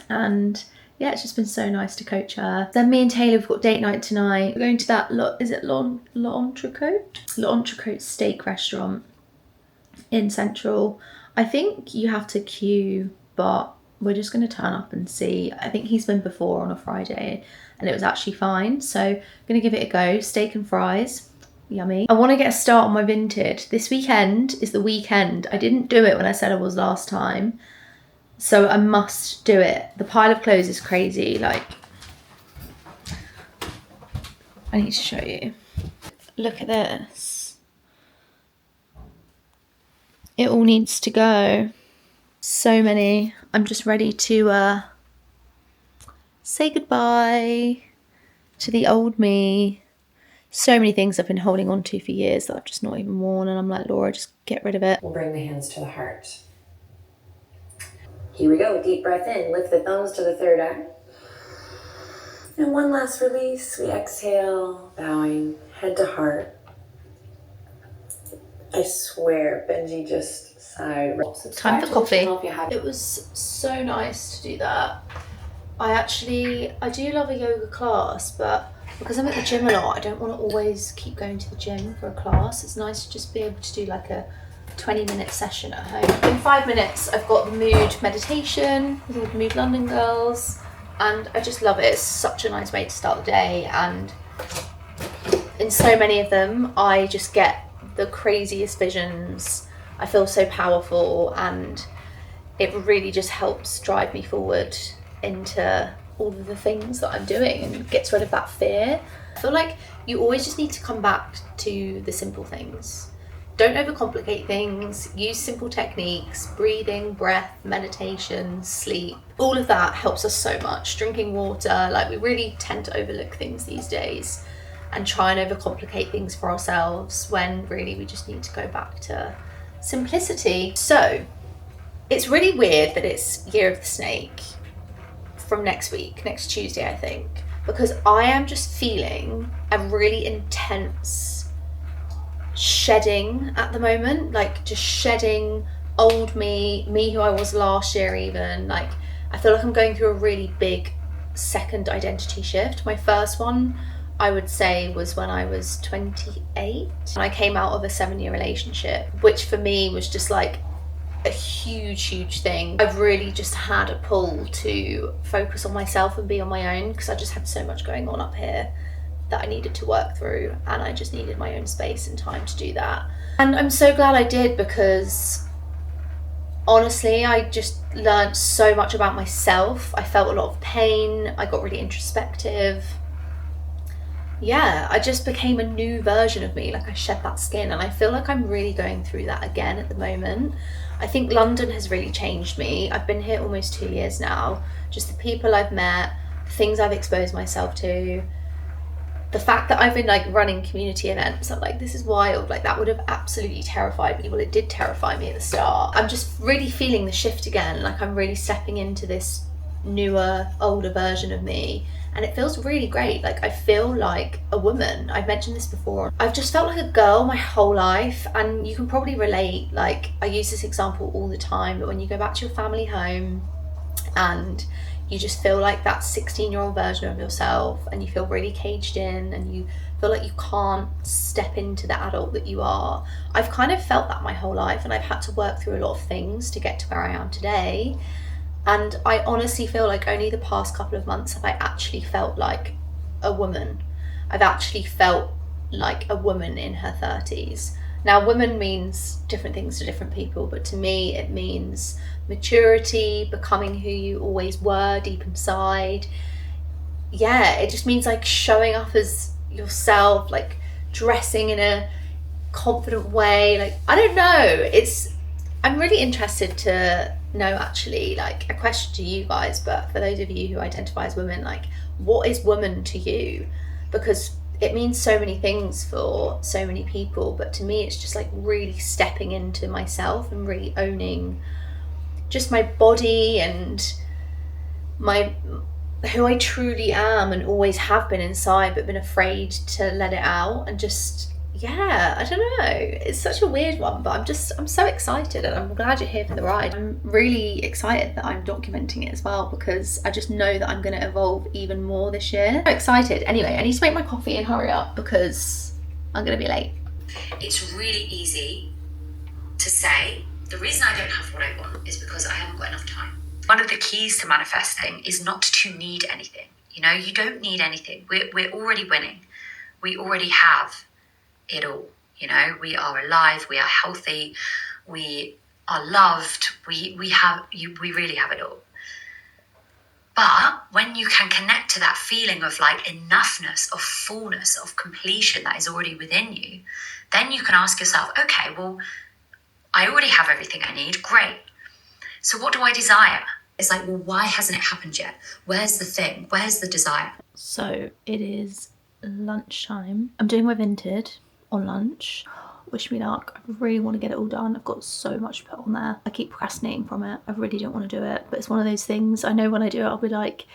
And yeah, it's just been so nice to coach her. Then me and Taylor have got date night tonight. We're going to that, is it L'Entrecôte steak restaurant in Central. I think you have to queue, but we're just going to turn up and see. I think he's been before on a Friday and it was actually fine. So I'm going to give it a go. Steak and fries. Yummy. I want to get a start on my vintage. This weekend is the weekend. I didn't do it when I said I was last time. So I must do it. The pile of clothes is crazy. Like, I need to show you. Look at this. It all needs to go. So many. I'm just ready to say goodbye to the old me. So many things I've been holding on to for years that I've just not even worn, and I'm like, Laura, just get rid of it. We'll bring the hands to the heart. Here we go. Deep breath in. Lift the thumbs to the third eye. And one last release. We exhale, bowing head to heart. I swear, Benji just sighed. Time for coffee. It was so nice to do that. I do love a yoga class, but because I'm at the gym a lot, I don't want to always keep going to the gym for a class. It's nice to just be able to do like a 20-minute session at home. In 5 minutes, I've got the mood meditation with all the Mood London girls, and I just love it. It's such a nice way to start the day, and in so many of them, I just get the craziest visions. I feel so powerful, and it really just helps drive me forward into all of the things that I'm doing and gets rid of that fear. I feel like you always just need to come back to the simple things. Don't overcomplicate things, use simple techniques, breathing, breath, meditation, sleep. All of that helps us so much. Drinking water, like we really tend to overlook things these days and try and overcomplicate things for ourselves when really we just need to go back to simplicity. So it's really weird that it's Year of the Snake from next week, next Tuesday, I think, because I am just feeling a really intense shedding at the moment, like just shedding old me who I was last year even. Like I feel like I'm going through a really big second identity shift. My first one, I would say, was when I was 28 and I came out of a 7-year relationship, which for me was just like a huge thing. I've really just had a pull to focus on myself and be on my own because I just had so much going on up here that I needed to work through, and I just needed my own space and time to do that. And I'm so glad I did, because honestly I just learned so much about myself. I felt a lot of pain, I got really introspective. Yeah, I just became a new version of me, like I shed that skin, and I feel like I'm really going through that again at the moment. I think London has really changed me. I've been here almost 2 years now. Just the people I've met, the things I've exposed myself to, the fact that I've been like running community events, I'm like, this is wild. Like that would have absolutely terrified me. Well, it did terrify me at the start. I'm just really feeling the shift again. Like I'm really stepping into this newer, older version of me, and it feels really great. Like I feel like a woman. I've mentioned this before. I've just felt like a girl my whole life, and you can probably relate. Like I use this example all the time, but when you go back to your family home and you just feel like that 16-year-old version of yourself, and you feel really caged in, and you feel like you can't step into the adult that you are. I've kind of felt that my whole life, and I've had to work through a lot of things to get to where I am today. And I honestly feel like only the past couple of months have I actually felt like a woman. I've actually felt like a woman in her 30s. Now, woman means different things to different people, but to me it means maturity, becoming who you always were deep inside. Yeah, it just means like showing up as yourself, like dressing in a confident way. Like I don't know, I'm really interested to know, actually, like a question to you guys, but for those of you who identify as women, like what is woman to you? Because it means so many things for so many people, but to me it's just like really stepping into myself and really owning just my body and my who I truly am and always have been inside, but been afraid to let it out. And just, yeah, I don't know, it's such a weird one, but I'm so excited, and I'm glad you're here for the ride. I'm really excited that I'm documenting it as well, because I just know that I'm going to evolve even more this year. I'm excited. Anyway, I need to make my coffee and hurry up because I'm going to be late. It's really easy to say, the reason I don't have what I want is because I haven't got enough time. One of the keys to manifesting is not to need anything. You know, you don't need anything. We're already winning. We already have it all. You know, we are alive, we are healthy, we are loved, we really have it all. But when you can connect to that feeling of like enoughness, of fullness, of completion that is already within you, then you can ask yourself, okay, well, I already have everything I need, great. So what do I desire? It's like, well, why hasn't it happened yet? Where's the thing? Where's the desire? So it is lunchtime. I'm doing my Vinted on lunch. Wish me luck. I really want to get it all done. I've got so much to put on there. I keep procrastinating from it. I really don't want to do it, but it's one of those things. I know when I do it, I'll be like,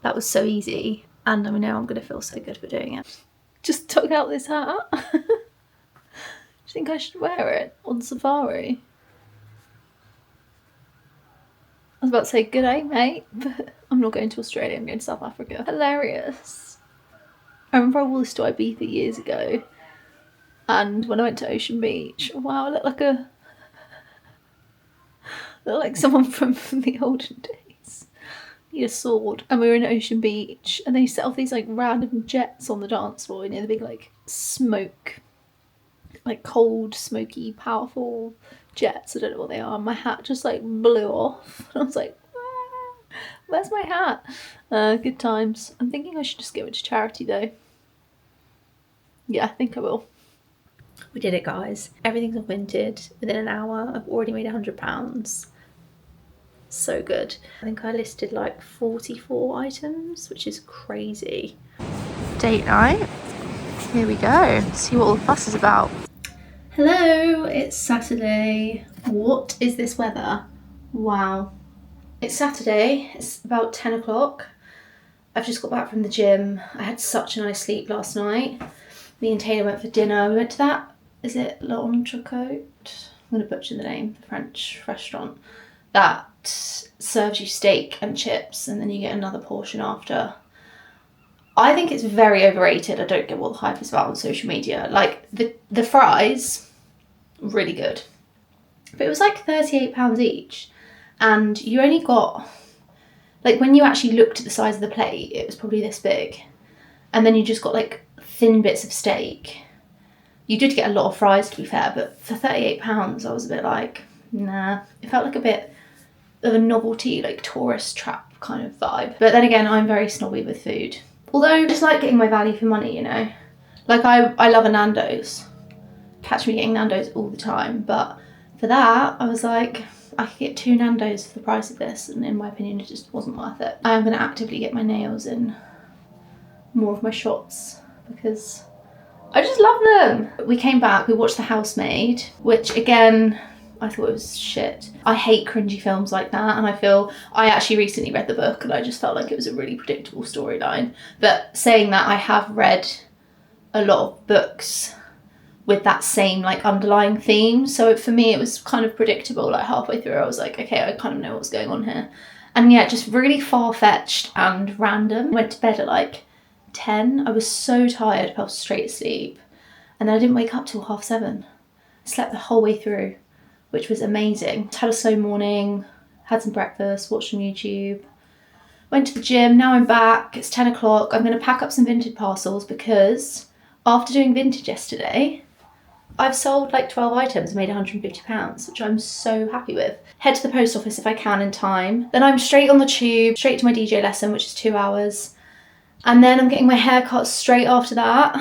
that was so easy. And I know I'm going to feel so good for doing it. Just took out this hat. Do you think I should wear it on safari? I was about to say, good day, mate, but I'm not going to Australia, I'm going to South Africa. Hilarious. I remember I wore this to Ibiza years ago, and when I went to Ocean Beach, wow, I look like someone from the olden days. Need a sword. And we were in Ocean Beach, and they set off these like random jets on the dance floor, you know, the big like smoke, like cold, smoky, powerful jets. I don't know what they are. My hat just like blew off, and I was like, Where's my hat? Good times. I'm thinking I should just give it to charity though. Yeah, I think I will. We did it, guys. Everything's unvinted. Within an hour, I've already made £100. So good. I think I listed like 44 items, which is crazy. Date night. Here we go. See what all the fuss is about. Hello, it's Saturday. What is this weather? Wow. It's Saturday. It's about 10 o'clock. I've just got back from the gym. I had such a nice sleep last night. Me and Taylor went for dinner. We went to that, is it L'Entrecôte? I'm going to butcher the name, the French restaurant. That serves you steak and chips and then you get another portion after. I think it's very overrated. I don't get what the hype is about on social media. Like, the fries, really good. But it was like £38 each. And you only got, like, when you actually looked at the size of the plate, it was probably this big. And then you just got like thin bits of steak. You did get a lot of fries, to be fair, but for £38 I was a bit like, nah. It felt like a bit of a novelty, like tourist trap kind of vibe. But then again, I'm very snobby with food. Although I just like getting my value for money, you know. Like I love a Nando's. Catch me getting Nando's all the time, but for that I was like, I could get 2 Nando's for the price of this, and in my opinion it just wasn't worth it. I am going to actively get my nails in more of my shots because I just love them. We came back, we watched The Housemaid, which again, I thought it was shit. I hate cringy films like that, and I actually recently read the book and I just felt like it was a really predictable storyline. But saying that, I have read a lot of books with that same like underlying theme, so for me it was kind of predictable. Like halfway through I was like, okay, I kind of know what's going on here. And yeah, just really far-fetched and random. Went to bed at like 10. I was so tired, fell straight asleep, and then I didn't wake up till 7:30. I slept the whole way through, which was amazing. Had a slow morning, had some breakfast, watched some YouTube, went to the gym. Now I'm back, it's 10 o'clock. I'm going to pack up some vintage parcels because after doing vintage yesterday, I've sold like 12 items and made £150, which I'm so happy with. Head to the post office if I can in time. Then I'm straight on the tube, straight to my DJ lesson, which is 2 hours. And then I'm getting my hair cut straight after that.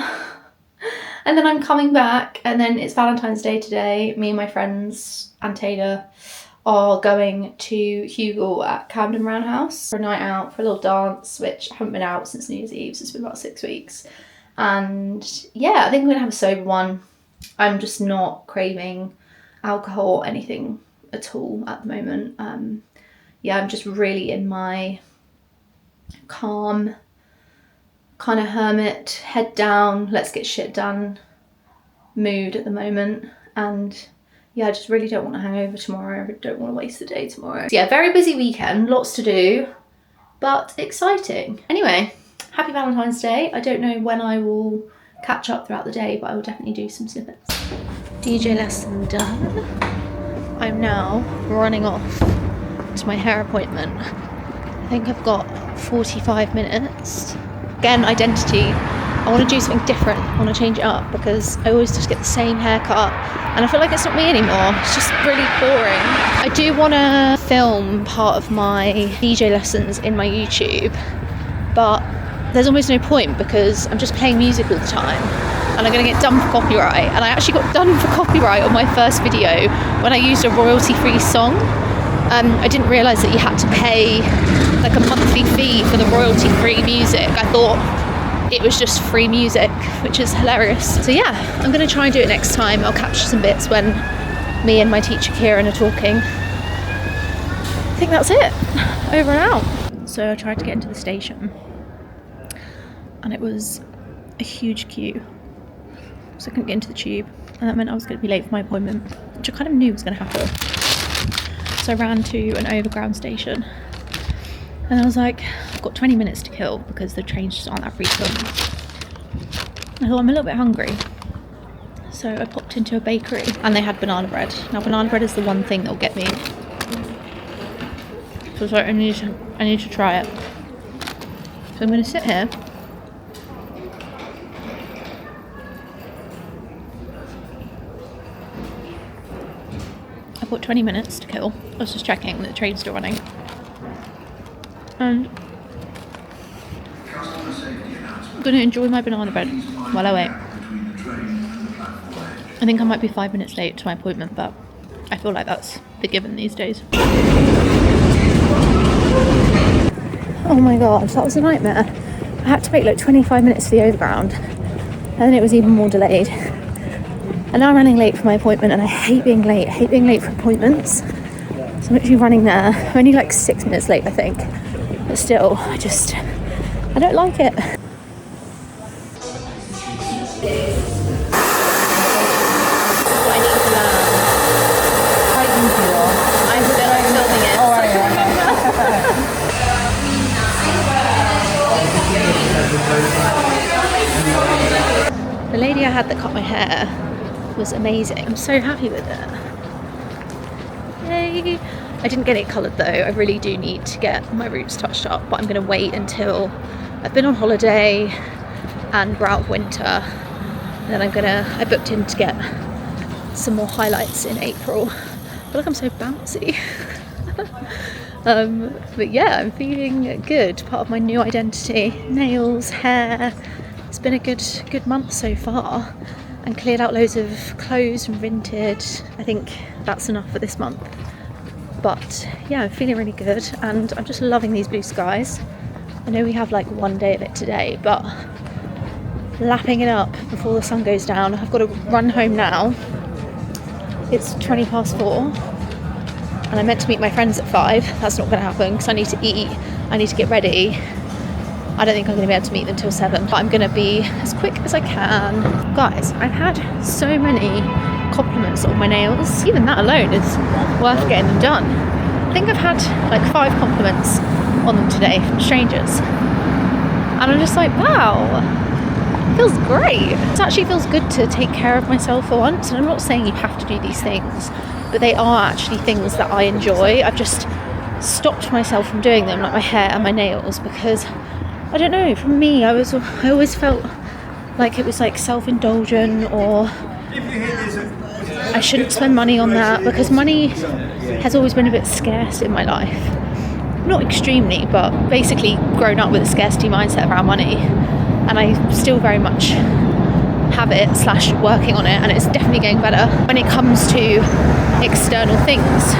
And then I'm coming back, and then it's Valentine's Day today. Me and my friends and Taylor are going to Hugel at Camden Roundhouse for a night out, for a little dance, which I haven't been out since New Year's Eve, so it's been about 6 weeks. And yeah, I think I'm gonna have a sober one. I'm just not craving alcohol or anything at all at the moment. Yeah, I'm just really in my calm, kind of hermit, head down, let's get shit done mood at the moment. And yeah, I just really don't want to hang over tomorrow. I don't want to waste the day tomorrow. So yeah, very busy weekend, lots to do, but exciting. Anyway, happy Valentine's Day. I don't know when I will catch up throughout the day, but I will definitely do some snippets. DJ lesson done. I'm now running off to my hair appointment. I think I've got 45 minutes. Again, identity. I want to do something different. I want to change it up because I always just get the same haircut and I feel like it's not me anymore. It's just really boring. I do want to film part of my DJ lessons in my YouTube, but there's almost no point because I'm just playing music all the time and I'm going to get done for copyright. And I actually got done for copyright on my first video when I used a royalty-free song. I didn't realise that you had to pay like a monthly fee for the royalty-free music. I thought it was just free music, which is hilarious. So yeah, I'm going to try and do it next time. I'll capture some bits when me and my teacher Kieran are talking. I think that's it. Over and out. So I tried to get into the station and it was a huge queue, so I couldn't get into the tube, and that meant I was going to be late for my appointment, which I kind of knew was going to happen. So I ran to an overground station and I was like, I've got 20 minutes to kill because the trains just aren't that frequent. I thought, I'm a little bit hungry, so I popped into a bakery and they had banana bread. Now banana bread is the one thing that will get me, so I was like, I need to try it. So I'm going to sit here. I've got 20 minutes to kill. I was just checking that the train's still running. And I'm going to enjoy my banana bread while I wait. I think I might be 5 minutes late to my appointment, but I feel like that's the given these days. Oh my god, that was a nightmare. I had to wait like 25 minutes for the overground, and then it was even more delayed. And now I'm running late for my appointment, and I hate being late. I hate being late for appointments. So I'm literally running there. I'm only like 6 minutes late, I think. But still, I don't like it. The lady I had that cut my hair was amazing. I'm so happy with it. Yay! I didn't get it coloured though. I really do need to get my roots touched up, but I'm going to wait until I've been on holiday and we're out of winter. And then I booked in to get some more highlights in April. I feel like I'm so bouncy. But yeah, I'm feeling good. Part of my new identity. Nails, hair. It's been a good month so far, and cleared out loads of clothes from Vinted. I think that's enough for this month. But yeah, I'm feeling really good, and I'm just loving these blue skies. I know we have like one day of it today, but lapping it up before the sun goes down. I've got to run home now. It's 4:20, and I meant to meet my friends at 5. That's not going to happen because I need to eat, I need to get ready. I don't think I'm going to be able to meet them till 7, but I'm going to be as quick as I can. Guys, I've had so many compliments on my nails. Even that alone is worth getting them done. I think I've had like 5 compliments on them today from strangers. And I'm just like, wow, it feels great. It actually feels good to take care of myself for once. And I'm not saying you have to do these things, but they are actually things that I enjoy. I've just stopped myself from doing them, like my hair and my nails, because I don't know, for me, I always felt like it was like self-indulgent, or I shouldn't spend money on that, because money has always been a bit scarce in my life. Not extremely, but basically grown up with a scarcity mindset around money, and I still very much have it / working on it, and it's definitely getting better when it comes to external things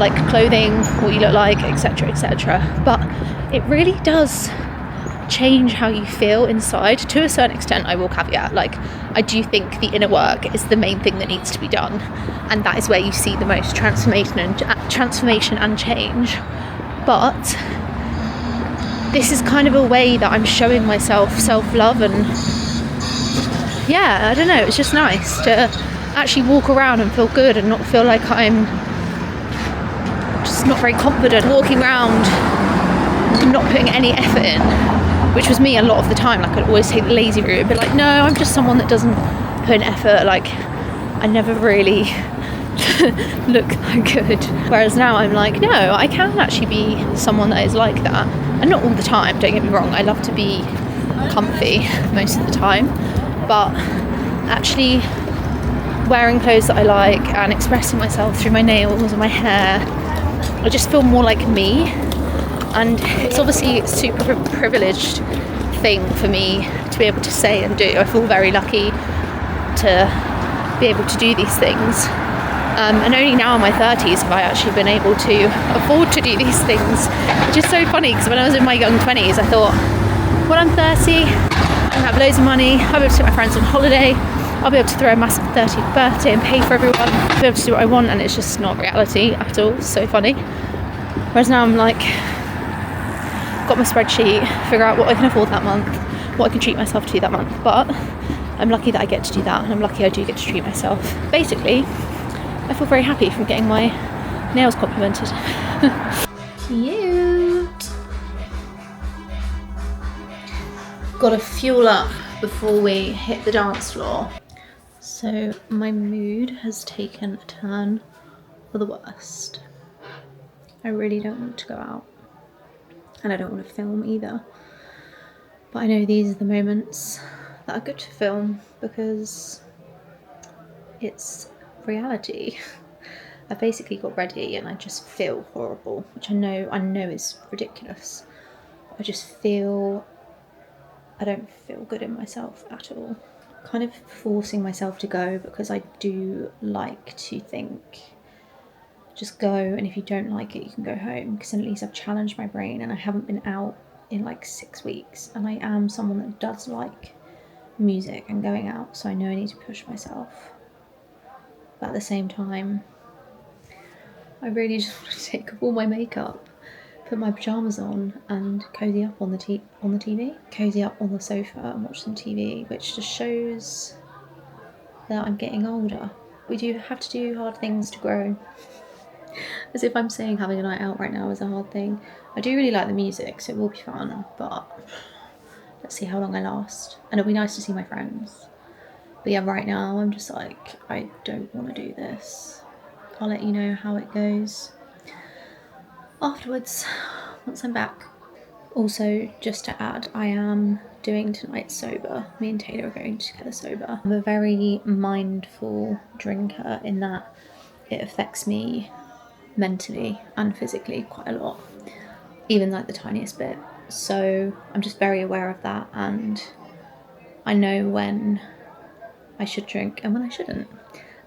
like clothing, what you look like, etc, etc. But it really does change how you feel inside. To a certain extent, I will caveat, like, I do think the inner work is the main thing that needs to be done, and that is where you see the most transformation and change. But this is kind of a way that I'm showing myself self-love, and yeah, I don't know, it's just nice to actually walk around and feel good and not feel like I'm just not very confident walking around not putting any effort in, which was me a lot of the time. Like, I'd always take the lazy route and be like, no, I'm just someone that doesn't put in effort. Like, I never really look that good. Whereas now I'm like, no, I can actually be someone that is like that. And not all the time, don't get me wrong, I love to be comfy most of the time, but actually wearing clothes that I like and expressing myself through my nails and my hair, I just feel more like me. And it's obviously a super privileged thing for me to be able to say and do. I feel very lucky to be able to do these things. And only now in my 30s have I actually been able to afford to do these things, which is so funny, because when I was in my young 20s, I thought, when I'm 30, I have loads of money, I'll be able to take my friends on holiday, I'll be able to throw a massive 30th birthday and pay for everyone, I'll be able to do what I want, and it's just not reality at all. It's so funny. Whereas now I'm like, got my spreadsheet, figure out what I can afford that month, what I can treat myself to that month. But I'm lucky that I get to do that, and I'm lucky I do get to treat myself. Basically, I feel very happy from getting my nails complimented. Cute. Got to fuel up before we hit the dance floor. So my mood has taken a turn for the worst. I really don't want to go out, and I don't want to film either. But I know these are the moments that are good to film because it's reality. I basically got ready and I just feel horrible, which I know is ridiculous. I just feel, I don't feel good in myself at all. Kind of forcing myself to go because I do like to think, just go, and if you don't like it you can go home, because then at least I've challenged my brain and I haven't been out in like 6 weeks, and I am someone that does like music and going out, so I know I need to push myself. But at the same time, I really just want to take off all my makeup, put my pyjamas on and cozy up on the TV, cozy up on the sofa and watch some TV, which just shows that I'm getting older. We do have to do hard things to grow. As if I'm saying having a night out right now is a hard thing. I do really like the music, so it will be fun, but let's see how long I last. And it'll be nice to see my friends. But yeah, right now I'm just like, I don't want to do this. I'll let you know how it goes afterwards, once I'm back. Also, just to add, I am doing tonight sober. Me and Taylor are going together sober. I'm a very mindful drinker in that it affects me mentally and physically quite a lot, even like the tiniest bit. So I'm just very aware of that, and I know when I should drink and when I shouldn't.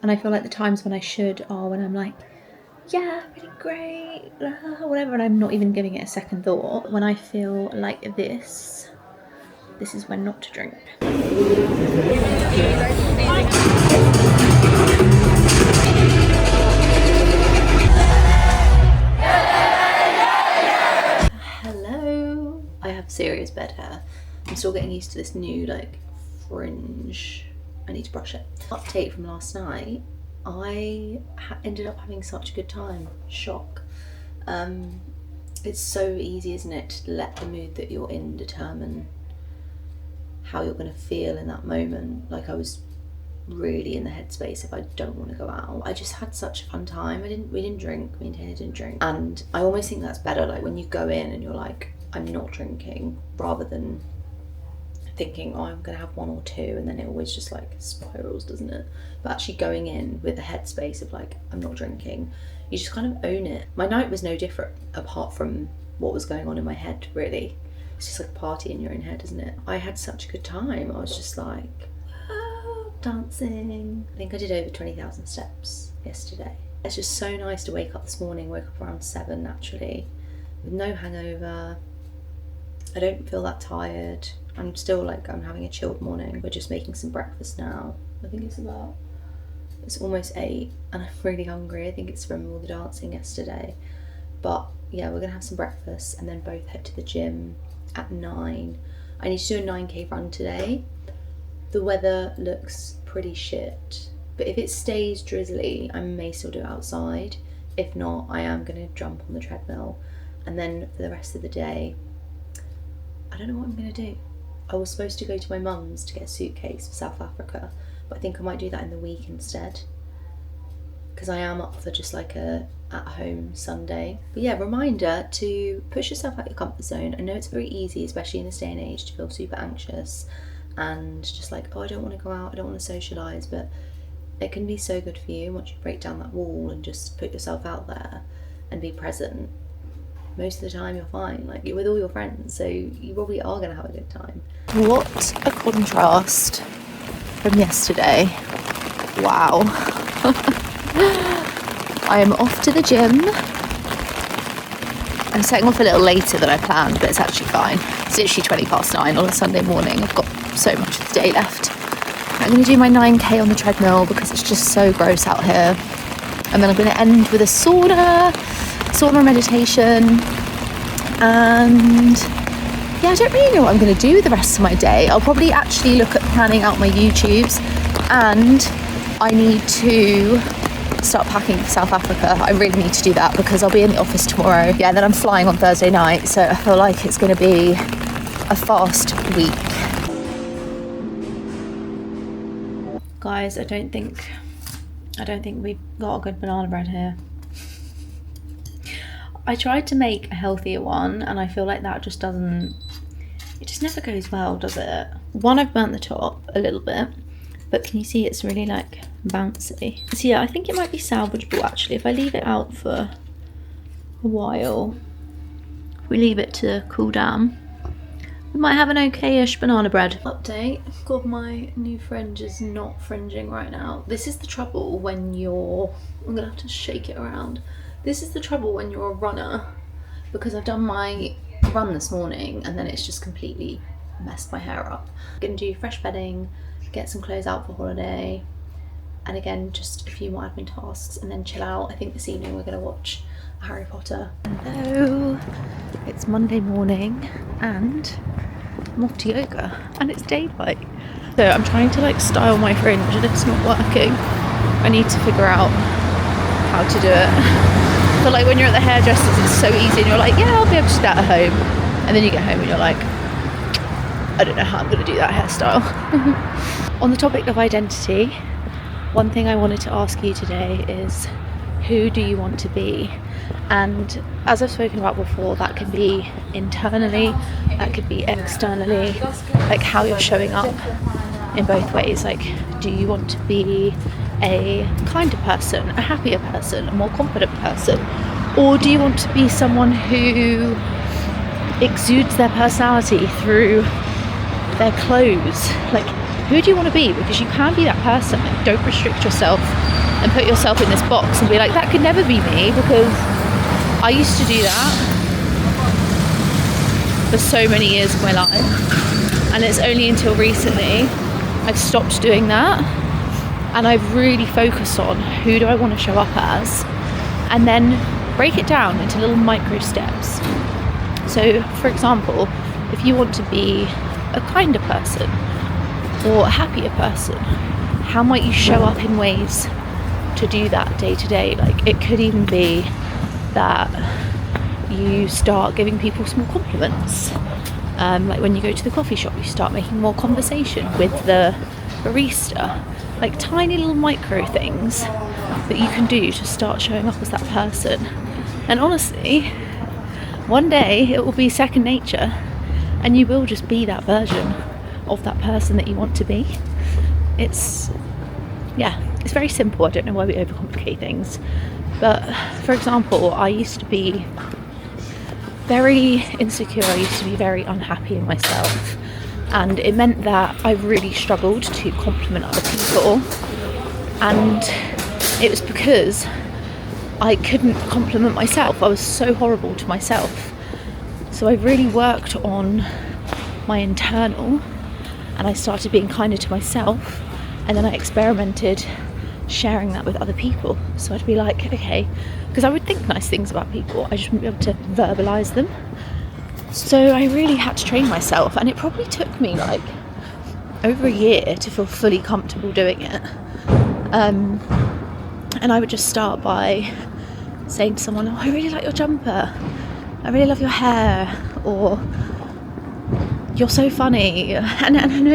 And I feel like the times when I should are when I'm like, yeah, really great, whatever, and I'm not even giving it a second thought. When I feel like this is when not to drink. Hello. I have serious bed hair. I'm still getting used to this new like fringe. I need to brush it. Update from last night. I ended up having such a good time. Shock. It's so easy, isn't it, to let the mood that you're in determine how you're going to feel in that moment. Like, I was really in the headspace if I don't want to go out. I just had such a fun time. We didn't drink, me and Taylor didn't drink. And I almost think that's better, like when you go in and you're like, I'm not drinking, rather than thinking, oh, I'm gonna have one or two, and then it always just like spirals, doesn't it? But actually going in with the headspace of like, I'm not drinking, you just kind of own it. My night was no different, apart from what was going on in my head, really. It's just like a party in your own head, isn't it? I had such a good time. I was just like, oh, dancing. I think I did over 20,000 steps yesterday. It's just so nice to wake up this morning, woke up around 7 naturally, with no hangover. I don't feel that tired. I'm still like, I'm having a chilled morning. We're just making some breakfast now. I think it's almost 8 and I'm really hungry. I think it's from all the dancing yesterday. But yeah, we're gonna have some breakfast and then both head to the gym at 9. I need to do a 9k run today. The weather looks pretty shit, but if it stays drizzly, I may still do it outside. If not, I am gonna jump on the treadmill, and then for the rest of the day, I don't know what I'm gonna do. I was supposed to go to my mum's to get a suitcase for South Africa, but I think I might do that in the week instead, because I am up for just like a at-home Sunday. But yeah, reminder to push yourself out your comfort zone. I know it's very easy, especially in this day and age, to feel super anxious and just like, oh, I don't want to go out, I don't want to socialise, but it can be so good for you once you break down that wall and just put yourself out there and be present. Most of the time you're fine, like you're with all your friends, so you probably are going to have a good time. What a contrast from yesterday. Wow. I am off to the gym. I'm setting off a little later than I planned, but it's actually fine. It's literally 9:20 on a Sunday morning. I've got so much of the day left. I'm going to do my 9k on the treadmill because it's just so gross out here. And then I'm going to end with a sauna meditation, and yeah, I don't really know what I'm going to do with the rest of my day. I'll probably actually look at planning out my YouTubes, and I need to start packing for South Africa. I really need to do that because I'll be in the office tomorrow. Yeah, and then I'm flying on Thursday night, so I feel like it's going to be a fast week. Guys, I don't think we've got a good banana bread here. I tried to make a healthier one and I feel like that just never goes well, does it? One, I've burnt the top a little bit. but can you see it's really like bouncy? So yeah, I think it might be salvageable actually. If I leave it out for a while, if we leave it to cool down, we might have an okay-ish banana bread. Update, God, my new fringe is not fringing right now. This is the trouble when you're, I'm gonna have to shake it around. This is the trouble when you're a runner, because I've done my run this morning and then it's just completely messed my hair up. I'm gonna do fresh bedding, get some clothes out for holiday, and again, just a few more admin tasks and then chill out. I think this evening we're gonna watch Harry Potter. Hello, it's Monday morning and I'm off to yoga and it's daylight. So I'm trying to like style my fringe and it's not working. I need to figure out how to do it. But like when you're at the hairdressers, it's so easy and you're like, yeah, I'll be able to do that at home. And then you get home and you're like, I don't know how I'm gonna do that hairstyle. On the topic of identity, one thing I wanted to ask you today is, who do you want to be? And as I've spoken about before, that can be internally, that could be externally, like how you're showing up in both ways. Like, do you want to be a kinder person, a happier person, a more confident person? Or do you want to be someone who exudes their personality through their clothes? Like, who do you want to be? Because you can be that person. Like, don't restrict yourself and put yourself in this box and be like, that could never be me, because I used to do that for so many years of my life, and it's only until recently I've stopped doing that, and I've really focused on who do I want to show up as, and then break it down into little micro steps. So for example, if you want to be a kinder person or a happier person, how might you show up in ways to do that day to day? Like, it could even be that you start giving people small compliments. Like when you go to the coffee shop, you start making more conversation with the barista. Like tiny little micro things that you can do to start showing up as that person. And honestly, one day it will be second nature and you will just be that version of that person that you want to be. It's very simple. I don't know why we overcomplicate things. But for example, I used to be very insecure. I used to be very unhappy in myself. And it meant that I really struggled to compliment other people. And it was because I couldn't compliment myself. I was so horrible to myself. So I really worked on my internal, and I started being kinder to myself. And then I experimented sharing that with other people. So I'd be like, okay, because I would think nice things about people, I just wouldn't be able to verbalise them. So I really had to train myself, and it probably took me like over a year to feel fully comfortable doing it. And I would just start by saying to someone, oh, I really like your jumper, I really love your hair, or you're so funny. And I know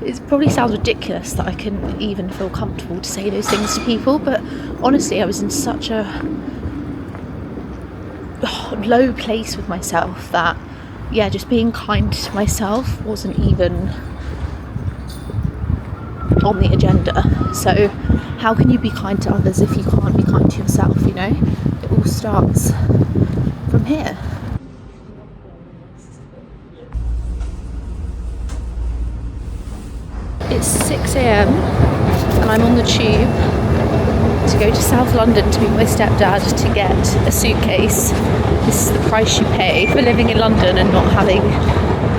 it probably sounds ridiculous that I can even feel comfortable to say those things to people, but honestly I was in such a low place with myself that just being kind to myself wasn't even on the agenda. So how can you be kind to others if you can't be kind to yourself? You know, it all starts from here. It's 6 a.m. and I'm on the tube to go to South London to meet my stepdad to get a suitcase. This is the price you pay for living in London and not having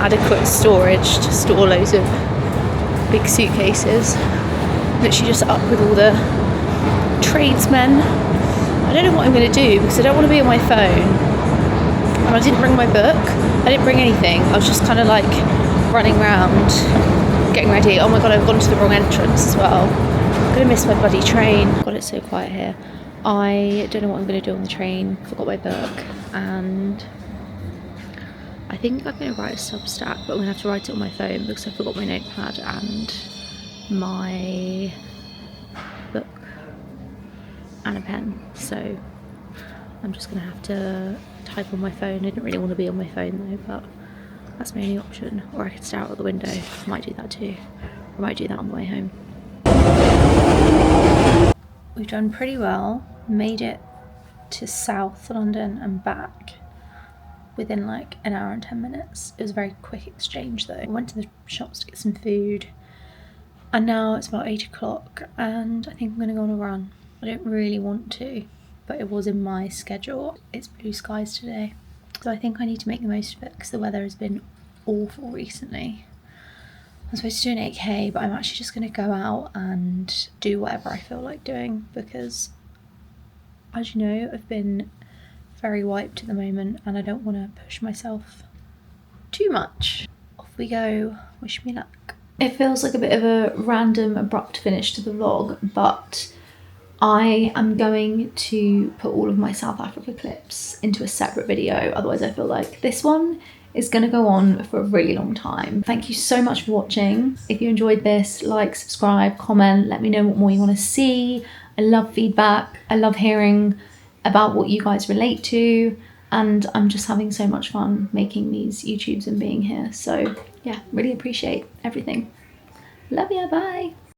adequate storage to store loads of big suitcases. Literally just up with all the tradesmen. I don't know what I'm going to do because I don't want to be on my phone. And I didn't bring my book. I didn't bring anything. I was just kind of like running around, getting ready. Oh my god, I've gone to the wrong entrance as well. I'm gonna miss my bloody train. God, it's so quiet here. I don't know what I'm gonna do on the train. Forgot my book, and I think I'm gonna write a Substack, but I'm gonna have to write it on my phone because I forgot my notepad and my book and a pen. So I'm just gonna have to type on my phone. I didn't really want to be on my phone though, but that's my only option. Or I could stare out the window. I might do that too. I might do that on the way home. we've done pretty well. Made it to South London and back within like an hour and 10 minutes. It was a very quick exchange though. I went to the shops to get some food, and now it's about 8 o'clock and I think I'm gonna go on a run. I don't really want to, but it was in my schedule. It's blue skies today, so I think I need to make the most of it because the weather has been awful recently. I'm supposed to do an 8k, but I'm actually just going to go out and do whatever I feel like doing because, as you know, I've been very wiped at the moment and I don't want to push myself too much. Off we go. Wish me luck. It feels like a bit of a random, abrupt finish to the vlog, but I am going to put all of my South Africa clips into a separate video. Otherwise, I feel like this one is going to go on for a really long time. Thank you so much for watching. If you enjoyed this, like, subscribe, comment, let me know what more you want to see. I love feedback. I love hearing about what you guys relate to, and I'm just having so much fun making these YouTubes and being here. So yeah, really appreciate everything. Love ya, bye.